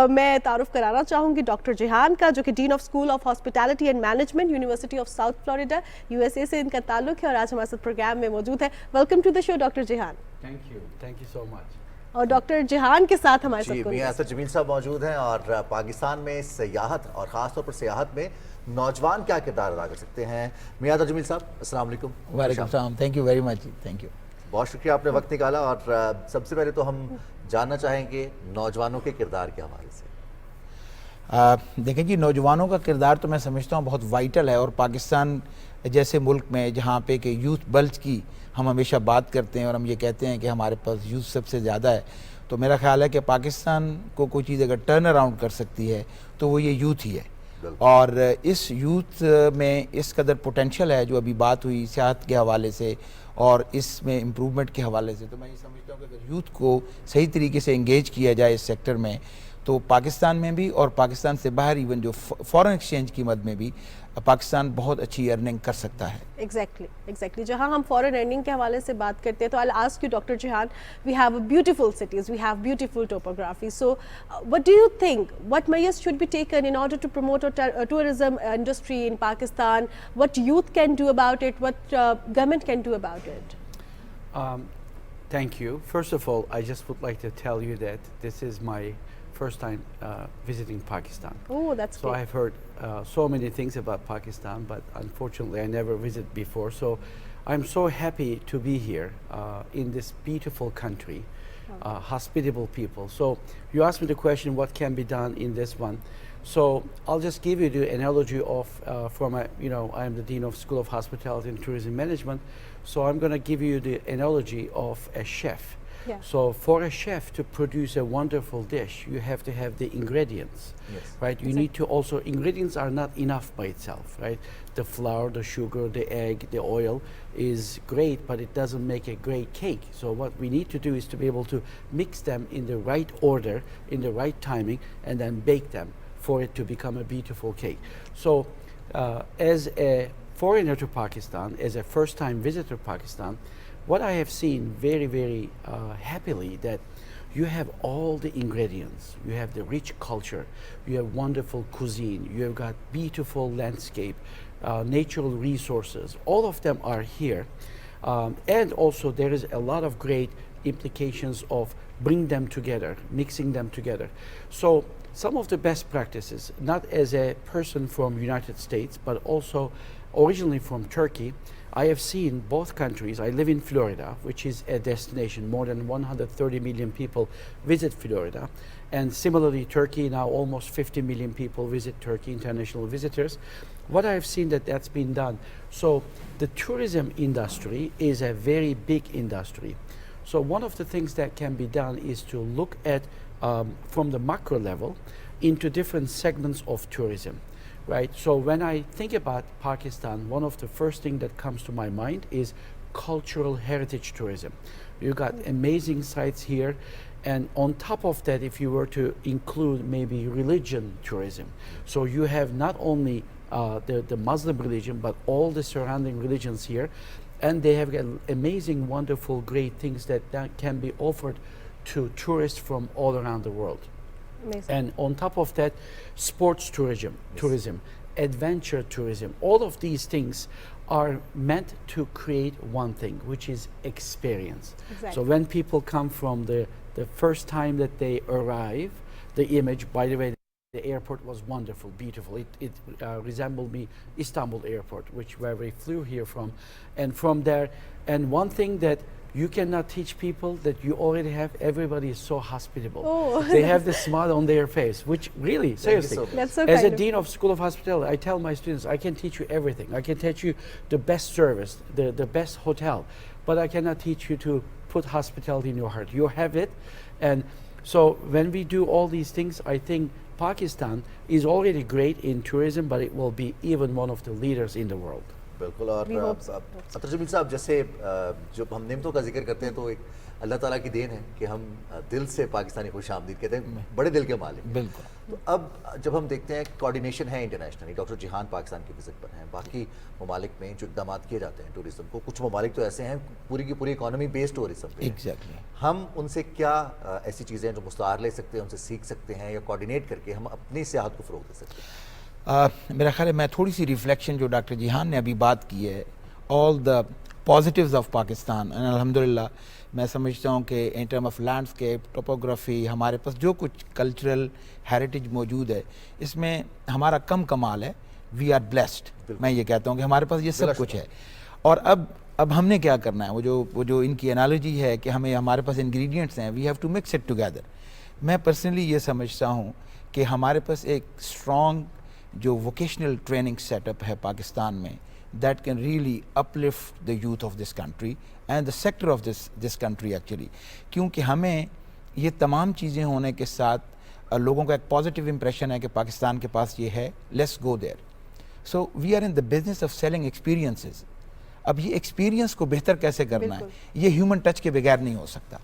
मैं तारुफ कराना चाहूँगी डॉक्टर जिहान का, जो कि dean of school of hospitality and management, university of south Florida, USA से इनका ताल्लुक है और आज हमारे साथ प्रोग्राम में मौजूद है। Welcome to the show doctor Jihan. Thank you so much. और डॉक्टर जिहान के साथ हमारे जी, साथ मियां असद जमील साहब मौजूद हैं। और पाकिस्तान में सियाहत और ख़ासतौर पर सियाहत में नौजवान क्या किरदार अदा कर सकते हैं? मियां असद जमील साहब, अस्सलाम वालेकुम। वालेकुम सलाम, thank you very much, thank you. बहुत शुक्रिया, आपने वक्त निकाला। और सबसे पहले तो हम जानना चाहेंगे नौजवानों के किरदार के हवाले से। देखें जी, नौजवानों का किरदार तो मैं समझता हूँ बहुत वाइटल है। और पाकिस्तान जैसे मुल्क में जहाँ पे कि यूथ बल्ज की हम हमेशा बात करते हैं और हम ये कहते हैं कि हमारे पास यूथ सबसे ज़्यादा है, तो मेरा ख्याल है कि पाकिस्तान को कोई चीज़ अगर टर्न अराउंड कर सकती है तो वो ये यूथ ही है। और इस यूथ में इस कदर पोटेंशियल है, जो अभी बात हुई सियाहत के हवाले से और इसमें इम्प्रूवमेंट के हवाले से, तो मैं ये समझता हूँ कि अगर यूथ को सही तरीके से इंगेज किया जाए इस सेक्टर में तो पाकिस्तान में भी और पाकिस्तान से बाहर इवन जो फॉरेन एक्सचेंज की मद में भी पाकिस्तान बहुत अच्छी अर्निंग कर सकता है। एग्जैक्टली जहां हम फॉरेन अर्निंग के हवाले से बात करते हैं तो I ask you doctor Jihan, we have beautiful cities, we have beautiful topography, so what do you think, what measures should be taken in order to promote a tourism industry in Pakistan? What youth can do about it? What government can do about it? Thank you. First of all, I just would like to tell you that this is my first time visiting Pakistan. Oh, that's so great. I've heard so many things about Pakistan, but unfortunately I never visited before. So I'm so happy to be here in this beautiful country, hospitable people. So you asked me the question, what can be done in this one? So I'll just give you the analogy of I am the Dean of School of Hospitality and Tourism Management. So I'm going to give you the analogy of a chef. Yeah. So for a chef to produce a wonderful dish, you have to have the ingredients, right? You need to also, ingredients are not enough by itself, right? The flour, the sugar, the egg, the oil is great, but it doesn't make a great cake. So what we need to do is to be able to mix them in the right order, in the right timing, and then bake them for it to become a beautiful cake. So as a foreigner to Pakistan, as a first-time visitor to Pakistan, what I have seen very, very happily that you have all the ingredients, you have the rich culture, you have wonderful cuisine, you have got beautiful landscape, natural resources, all of them are here. And also there is a lot of great implications of bring them together, mixing them together. So some of the best practices, not as a person from United States, but also originally from Turkey, I have seen both countries. I live in Florida, which is a destination. More than 130 million people visit Florida. And similarly, Turkey, now almost 50 million people visit Turkey, international visitors. What I have seen that's been done. So the tourism industry is a very big industry. So one of the things that can be done is to look at, from the macro level, into different segments of tourism. Right. So when I think about Pakistan, one of the first things that comes to my mind is cultural heritage tourism. You got amazing sites here, and on top of that, if you were to include maybe religion tourism, so you have not only the Muslim religion, but all the surrounding religions here, and they have got amazing, wonderful, great things that can be offered to tourists from all around the world. Amazing. And on top of that, sports tourism, adventure tourism, all of these things are meant to create one thing, which is experience. Exactly. So when people come from the The first time that they arrive, the image, by the way, the airport was wonderful, beautiful. It resembled me Istanbul airport, where we flew here from. And from there, and one thing that you cannot teach people that you already have, everybody is so hospitable. Oh. They have the smile on their face, which really, seriously. so much. That's so As a kind of- dean of School of Hospitality, I tell my students, I can teach you everything. I can teach you the best service, the best hotel, but I cannot teach you to put hospitality in your heart. You have it. And so when we do all these things, I think Pakistan is already great in tourism, but it will be even one of the leaders in the world. बिल्कुल और We hope so. अतर जमील साहब, जैसे जब हम नेमतों का जिक्र करते हैं तो एक अल्लाह ताला की देन है कि हम दिल से पाकिस्तानी खुश आमदीद कहते हैं, बड़े दिल के मालिक। बिल्कुल। तो अब जब हम देखते हैं कोऑर्डिनेशन है इंटरनेशनली, डॉक्टर जिहान पाकिस्तान की विजिट पर हैं, बाकी ममालिक में जो इकदाम किए जाते हैं टूरिज्म को, कुछ ममालिक तो ऐसे हैं पूरी की पूरी इकॉनमी बेस्ड टूरिज्म पे है। एग्जैक्टली। हम उनसे क्या ऐसी चीज़ें हैं जो मुस्तार ले सकते हैं, उनसे सीख सकते हैं या कोऑर्डिनेट करके हम अपनी सियाहत को फ़रोग दे सकते हैं? मेरा ख्याल है मैं थोड़ी सी रिफ्लेक्शन जो डॉक्टर जिहान ने अभी बात की है, all the positives of Pakistan, and अल्हम्दुलिल्लाह मैं समझता हूँ कि in term of landscape, topography, हमारे पास जो कुछ कल्चरल हेरिटेज मौजूद है, इसमें हमारा कम कमाल है। We are blessed. मैं ये कहता हूँ कि हमारे पास ये सब कुछ है। और अब हमने क्या करना है, वो जो इनकी एनालॉजी है कि हमें, हमारे पास इंग्रेडिएंट्स हैं, we have to mix it together. मैं पर्सनली ये समझता हूँ कि हमारे पास एक स्ट्रॉन्ग जो वोकेशनल ट्रेनिंग सेटअप है पाकिस्तान में, that can really uplift the youth of this country and the sector of this country actually, क्योंकि हमें ये तमाम चीज़ें होने के साथ लोगों का एक पॉजिटिव इंप्रेशन है कि पाकिस्तान के पास ये है, let's go there. So we are in the business of selling experiences. अब ये एक्सपीरियंस को बेहतर कैसे करना है, ये ह्यूमन टच के बगैर नहीं हो सकता।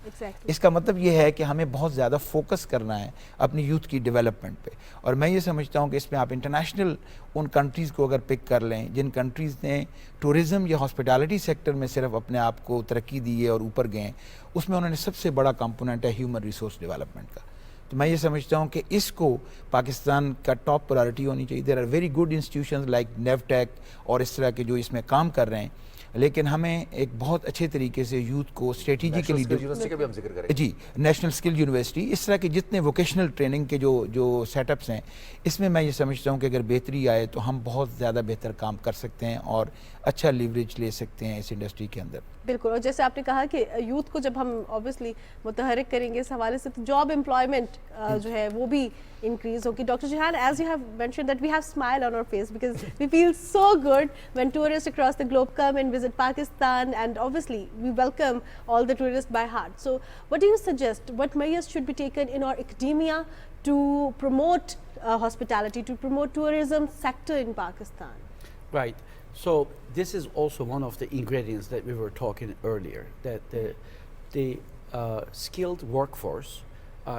इसका मतलब ये है कि हमें बहुत ज़्यादा फोकस करना है अपनी यूथ की डेवलपमेंट पे। और मैं ये समझता हूँ कि इसमें आप इंटरनेशनल उन कंट्रीज़ को अगर पिक कर लें जिन कंट्रीज़ ने टूरिज़्म या हॉस्पिटैलिटी सेक्टर में सिर्फ अपने आप को तरक्की दी है और ऊपर गए, उसमें उन्होंने सबसे बड़ा कंपोनेंट है ह्यूमन रिसोर्स डेवलपमेंट का। तो मैं ये समझता हूँ कि इसको पाकिस्तान का टॉप प्रायोरिटी होनी चाहिए। There are very good institutions like NAVTTC और इस तरह के जो इसमें काम कर रहे हैं, लेकिन हमें एक बहुत अच्छे तरीके से यूथ को स्ट्रेटेजिकली, यूनिवर्सिटी का भी हम जिक्र करेंगे जी, नेशनल स्किल यूनिवर्सिटी, इस तरह के जितने वोकेशनल ट्रेनिंग के जो सेटअप्स हैं, इसमें मैं ये समझता हूँ कि अगर बेहतरी आए तो हम बहुत ज़्यादा बेहतर काम कर सकते हैं और अच्छा लीवरेज ले सकते हैं इस इंडस्ट्री के अंदर। बिल्कुल। और जैसे आपने कहा कि यूथ को जब हम ऑब्वियसली मुतहरिक करेंगे इस हवाले से, तो जॉब एम्प्लॉयमेंट जो है वो भी इंक्रीज होगी। Doctor Jihan, as you have mentioned that we have smile on our face because we feel so good when tourist across the globe come and visit Pakistan, and obviously we welcome all the tourist by heart. So what do you suggest, what measures should be taken in our academia to promote hospitality, to promote tourism sector in Pakistan? Right. So this is also one of the ingredients that we were talking earlier, that the skilled workforce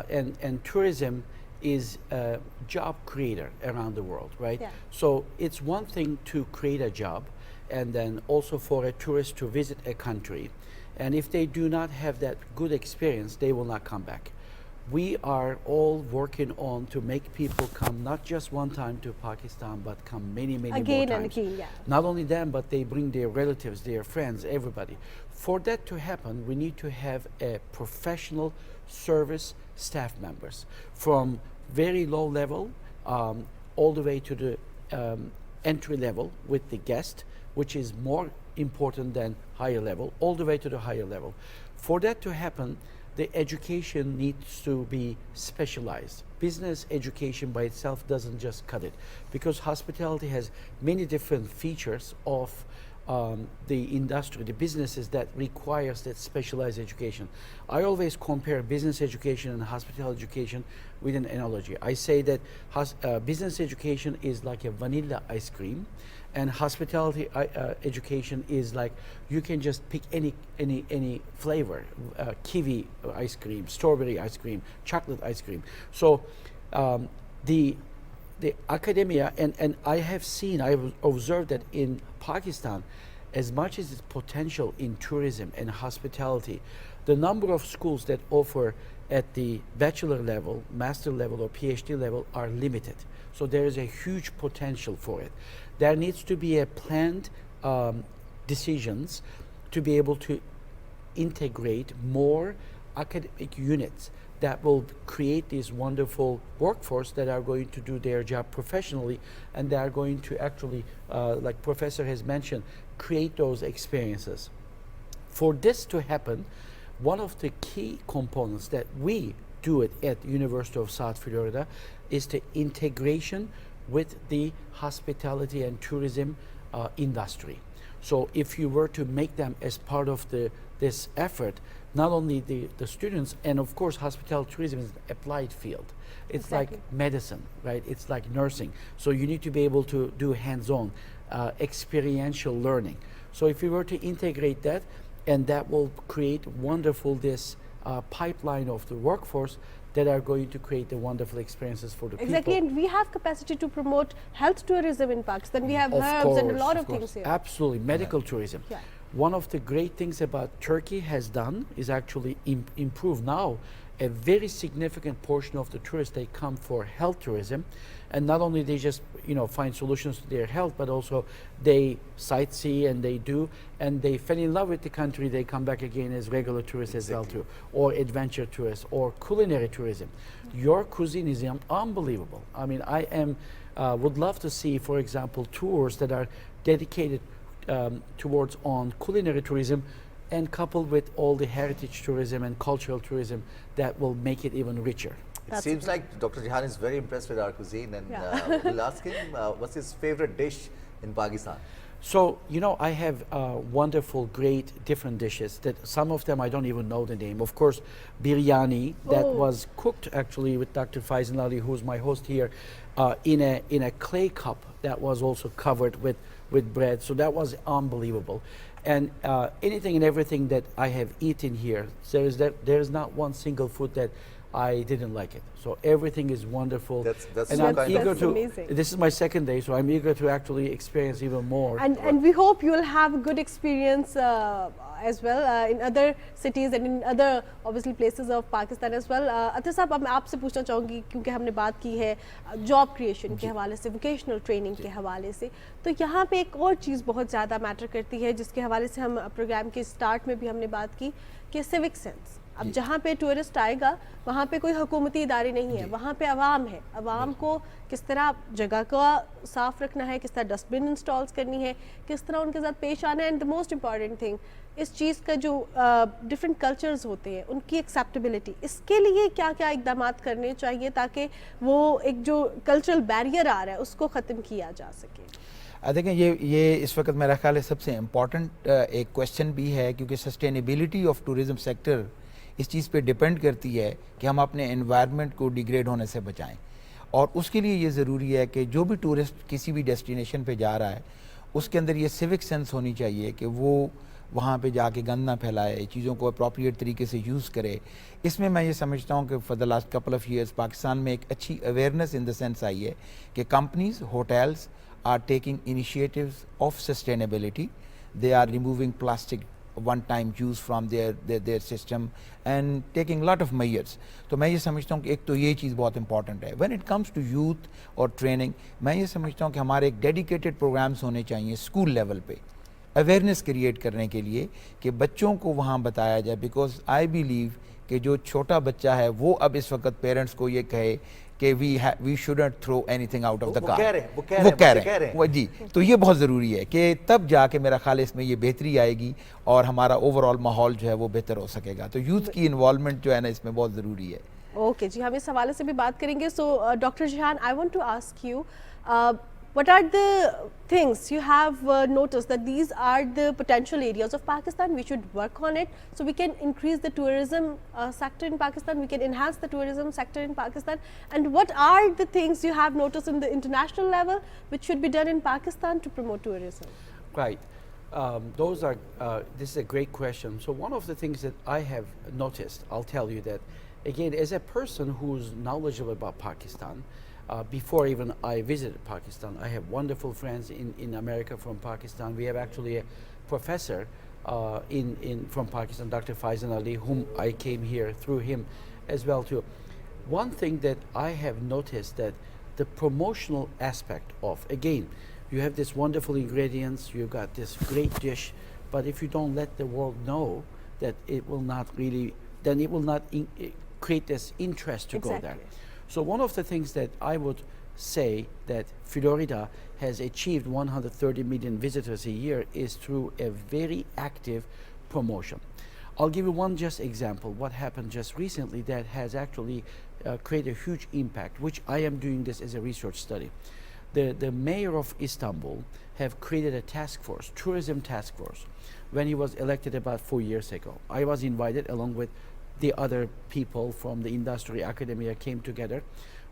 and tourism is a job creator around the world, right? Yeah. So it's one thing to create a job and then also for a tourist to visit a country. And if they do not have that good experience, they will not come back. We are all working on to make people come not just one time to Pakistan, but come many more Again times. and again, yeah. Not only them, but they bring their relatives, their friends, everybody. For that to happen, we need to have a professional service staff members from very low level all the way to the entry level with the guest, which is more important than higher level, all the way to the higher level. For that to happen, the education needs to be specialized. Business education by itself doesn't just cut it, because hospitality has many different features of the industry, the businesses that requires that specialized education. I always compare business education and hospitality education with an analogy. I say that business education is like a vanilla ice cream, and hospitality education is like you can just pick any flavor, kiwi ice cream, strawberry ice cream, chocolate ice cream. So the academia, and I have seen, I have observed that in Pakistan, as much as its potential in tourism and hospitality, the number of schools that offer at the bachelor level, master level, or PhD level are limited. So there is a huge potential for it. There needs to be a planned decisions to be able to integrate more academic units that will create this wonderful workforce that are going to do their job professionally, and they are going to actually, like Professor has mentioned, create those experiences. For this to happen, one of the key components that we do it at University of South Florida is the integration with the hospitality and tourism industry. So if you were to make them as part of this effort, not only the students, and of course hospitality tourism is an applied field. It's Exactly. like medicine, right? It's like nursing. So you need to be able to do hands-on, experiential learning. So if you were to integrate that, and that will create wonderful pipeline of the workforce that are going to create the wonderful experiences for the Exactly, people. and we have capacity to promote health tourism in Pakistan. We have Of herbs and a course, lot of of course. things here. Absolutely, medical tourism. Yeah. One of the great things about Turkey has done is actually improve now a very significant portion of the tourists, they come for health tourism, and not only they just find solutions to their health, but also they sightsee and they fell in love with the country, they come back again as regular tourists as well too, or adventure tourists or culinary tourism. Your cuisine is unbelievable. I mean, would love to see, for example, tours that are dedicated towards on culinary tourism, and coupled with all the heritage tourism and cultural tourism that will make it even richer. It seems like Dr. Jehan is very impressed with our cuisine, and Yeah. we'll ask him what's his favorite dish in Pakistan. So, I have wonderful, great, different dishes that some of them I don't even know the name. Of course, biryani that was cooked actually with Dr. Faizan Ali, who's my host here, in a clay cup that was also covered with bread. So that was unbelievable. And anything and everything that I have eaten here, there's not one single food that I didn't like it. So everything is wonderful. That's and so I'm kind eager of to. amazing. This is my second day, so I'm eager to actually experience even more. And we hope you will have a good experience as well in other cities and in other obviously places of Pakistan as well. अतर साहब, अब मैं आपसे पूछना चाहूँगी, क्योंकि हमने बात की है जॉब क्रिएशन के हवाले से, वोकेशनल ट्रेनिंग के हवाले से, तो यहाँ पे एक और चीज़ बहुत ज़्यादा मैटर करती है, जिसके हवाले से हम प्रोग्राम के स्टार्ट में भी हमने बात की, कि सिविक सेंस। अब जहाँ पे टूरिस्ट आएगा वहाँ पे कोई हुकूमती इदारे नहीं है, वहाँ पे अवाम है। अवाम को किस तरह जगह का साफ रखना है, किस तरह डस्टबिन इंस्टॉल्स करनी है, किस तरह उनके साथ पेश आना है, and the most important thing इस चीज़ का जो डिफरेंट कल्चर्स होते हैं उनकी एक्सेप्टेबिलिटी, इसके लिए क्या क्या इकदाम करने चाहिए ताकि वो एक जो कल्चरल बैरियर आ रहा है उसको ख़त्म किया जा सके। देखें, ये इस वक्त मेरा ख्याल है सबसे इम्पॉर्टेंट एक क्वेश्चन भी है, क्योंकि सस्टेनेबिलिटी ऑफ टूरिज़म सेक्टर इस चीज़ पे डिपेंड करती है कि हम अपने एनवायरनमेंट को डिग्रेड होने से बचाएं, और उसके लिए ये ज़रूरी है कि जो भी टूरिस्ट किसी भी डेस्टिनेशन पे जा रहा है उसके अंदर ये सिविक सेंस होनी चाहिए कि वो वहाँ पे जाके गंद ना फैलाए, चीज़ों को अप्रोप्रिएट तरीके से यूज़ करे। इसमें मैं ये समझता हूँ कि for the last couple of years Pakistan में एक अच्छी awareness in the sense I है कि companies, hotels are taking initiatives of sustainability. They are removing plastic one-time use from their system and taking a lot of measures. तो मैं ये समझता हूँ कि एक तो ये चीज़ बहुत important है. When it comes to youth और training, मैं ये समझता हूँ कि हमारे एक dedicated programs होने चाहिए स्कूल लेवल पे, अवेयरनेस क्रिएट करने के लिए कि बच्चों को वहाँ बताया जाए, बिकॉज आई बिलीव कि जो छोटा बच्चा है वो अब इस वक्त पेरेंट्स को ये कहे कि we shouldn't throw anything out of the car, वो कह रहे हैं वो जी। तो ये बहुत ज़रूरी है कि तब जाके मेरा ख्याल है इसमें ये बेहतरी आएगी और हमारा ओवरऑल माहौल जो है वो बेहतर हो सकेगा। तो यूथ की इन्वॉल्वमेंट जो है ना इसमें बहुत ज़रूरी है। ओके जी, हम इस हवाले से भी बात करेंगे। So doctor Jehan, I want to ask you, what are the things you have noticed that these are the potential areas of Pakistan we should work on it so we can increase the tourism sector in Pakistan, we can enhance the tourism sector in Pakistan, and what are the things you have noticed in the international level which should be done in Pakistan to promote tourism? Right. This is a great question. So one of the things that I have noticed, I'll tell you that, again, as a person who's knowledgeable about Pakistan, before even I visited Pakistan, I have wonderful friends in America from Pakistan. We have actually a professor from Pakistan, Dr. Faizan Ali, whom I came here through him as well too. One thing that I have noticed that the promotional aspect of, again, you have this wonderful ingredients, you got this great dish, but if you don't let the world know that, it will not really then it will not create this interest to go there. So one of the things that I would say that Florida has achieved 130 million visitors a year is through a very active promotion. I'll give you one just example, what happened just recently that has actually created a huge impact, which I am doing this as a research study. The mayor of Istanbul have created a task force, tourism task force, when he was elected about 4 years ago. I was invited along with the other people from the industry academia came together.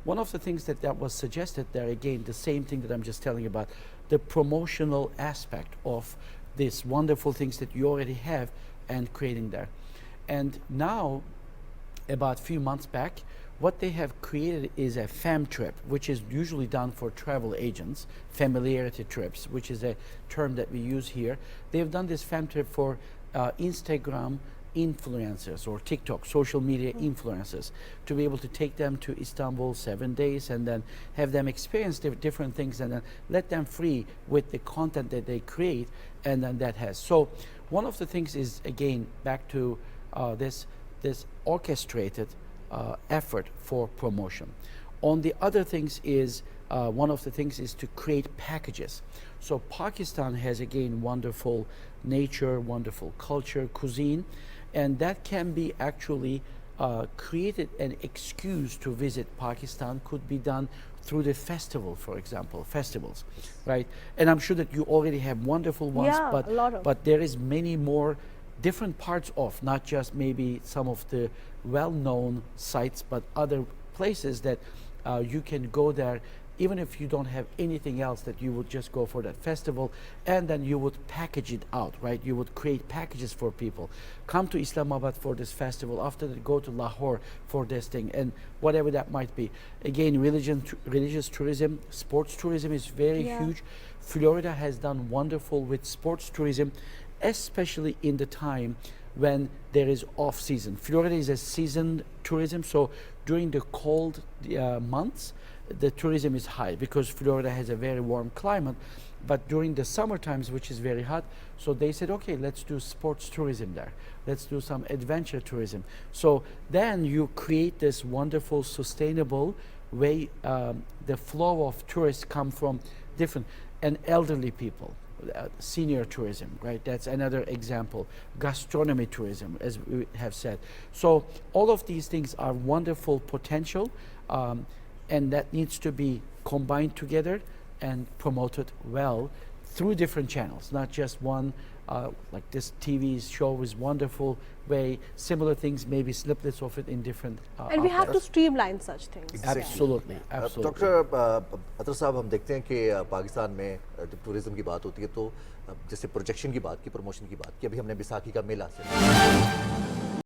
One of the things that was suggested there, again, the same thing that I'm just telling about, the promotional aspect of these wonderful things that you already have and creating there. And now, about a few months back, what they have created is a fam trip, which is usually done for travel agents, familiarity trips, which is a term that we use here. They've done this fam trip for Instagram influencers or TikTok, social media influencers, to be able to take them to Istanbul 7 days and then have them experience different things and then let them free with the content that they create, and then that has. So one of the things is, again, back to this orchestrated effort for promotion. On the other things is, one of the things is to create packages. So Pakistan has, again, wonderful nature, wonderful culture, cuisine, and that can be actually created an excuse to visit Pakistan could be done through the festival, for example, festivals, right? And I'm sure that you already have wonderful ones, Yeah, a lot of. but there is many more different parts of, not just maybe some of the well-known sites, but other places that you can go there, even if you don't have anything else, that you would just go for that festival, and then you would package it out, right? You would create packages for people. Come to Islamabad for this festival, after that go to Lahore for this thing, and whatever that might be. Again, religious tourism, sports tourism is very huge. Florida has done wonderful with sports tourism, especially in the time when there is off season. Florida is a season tourism, so during the cold months, the tourism is high because Florida has a very warm climate. But during the summer times, which is very hot, so they said, okay, let's do sports tourism there. Let's do some adventure tourism. So then you create this wonderful, sustainable way. The flow of tourists come from different, and elderly people. Senior tourism, right? That's another example. Gastronomy tourism, as we have said. So all of these things are wonderful potential, and that needs to be combined together and promoted well through different channels, not just one. Like this TV show is wonderful way. Similar things, maybe snippets of it in different. And we have to streamline such things. Absolutely, absolutely. Doctor Athar sahab, हम देखते हैं कि पाकिस्तान में जब टूरिज्म की बात होती है तो जैसे प्रोजेक्शन की बात की, प्रमोशन की बात की, अभी हमने बैसाखी का मेला से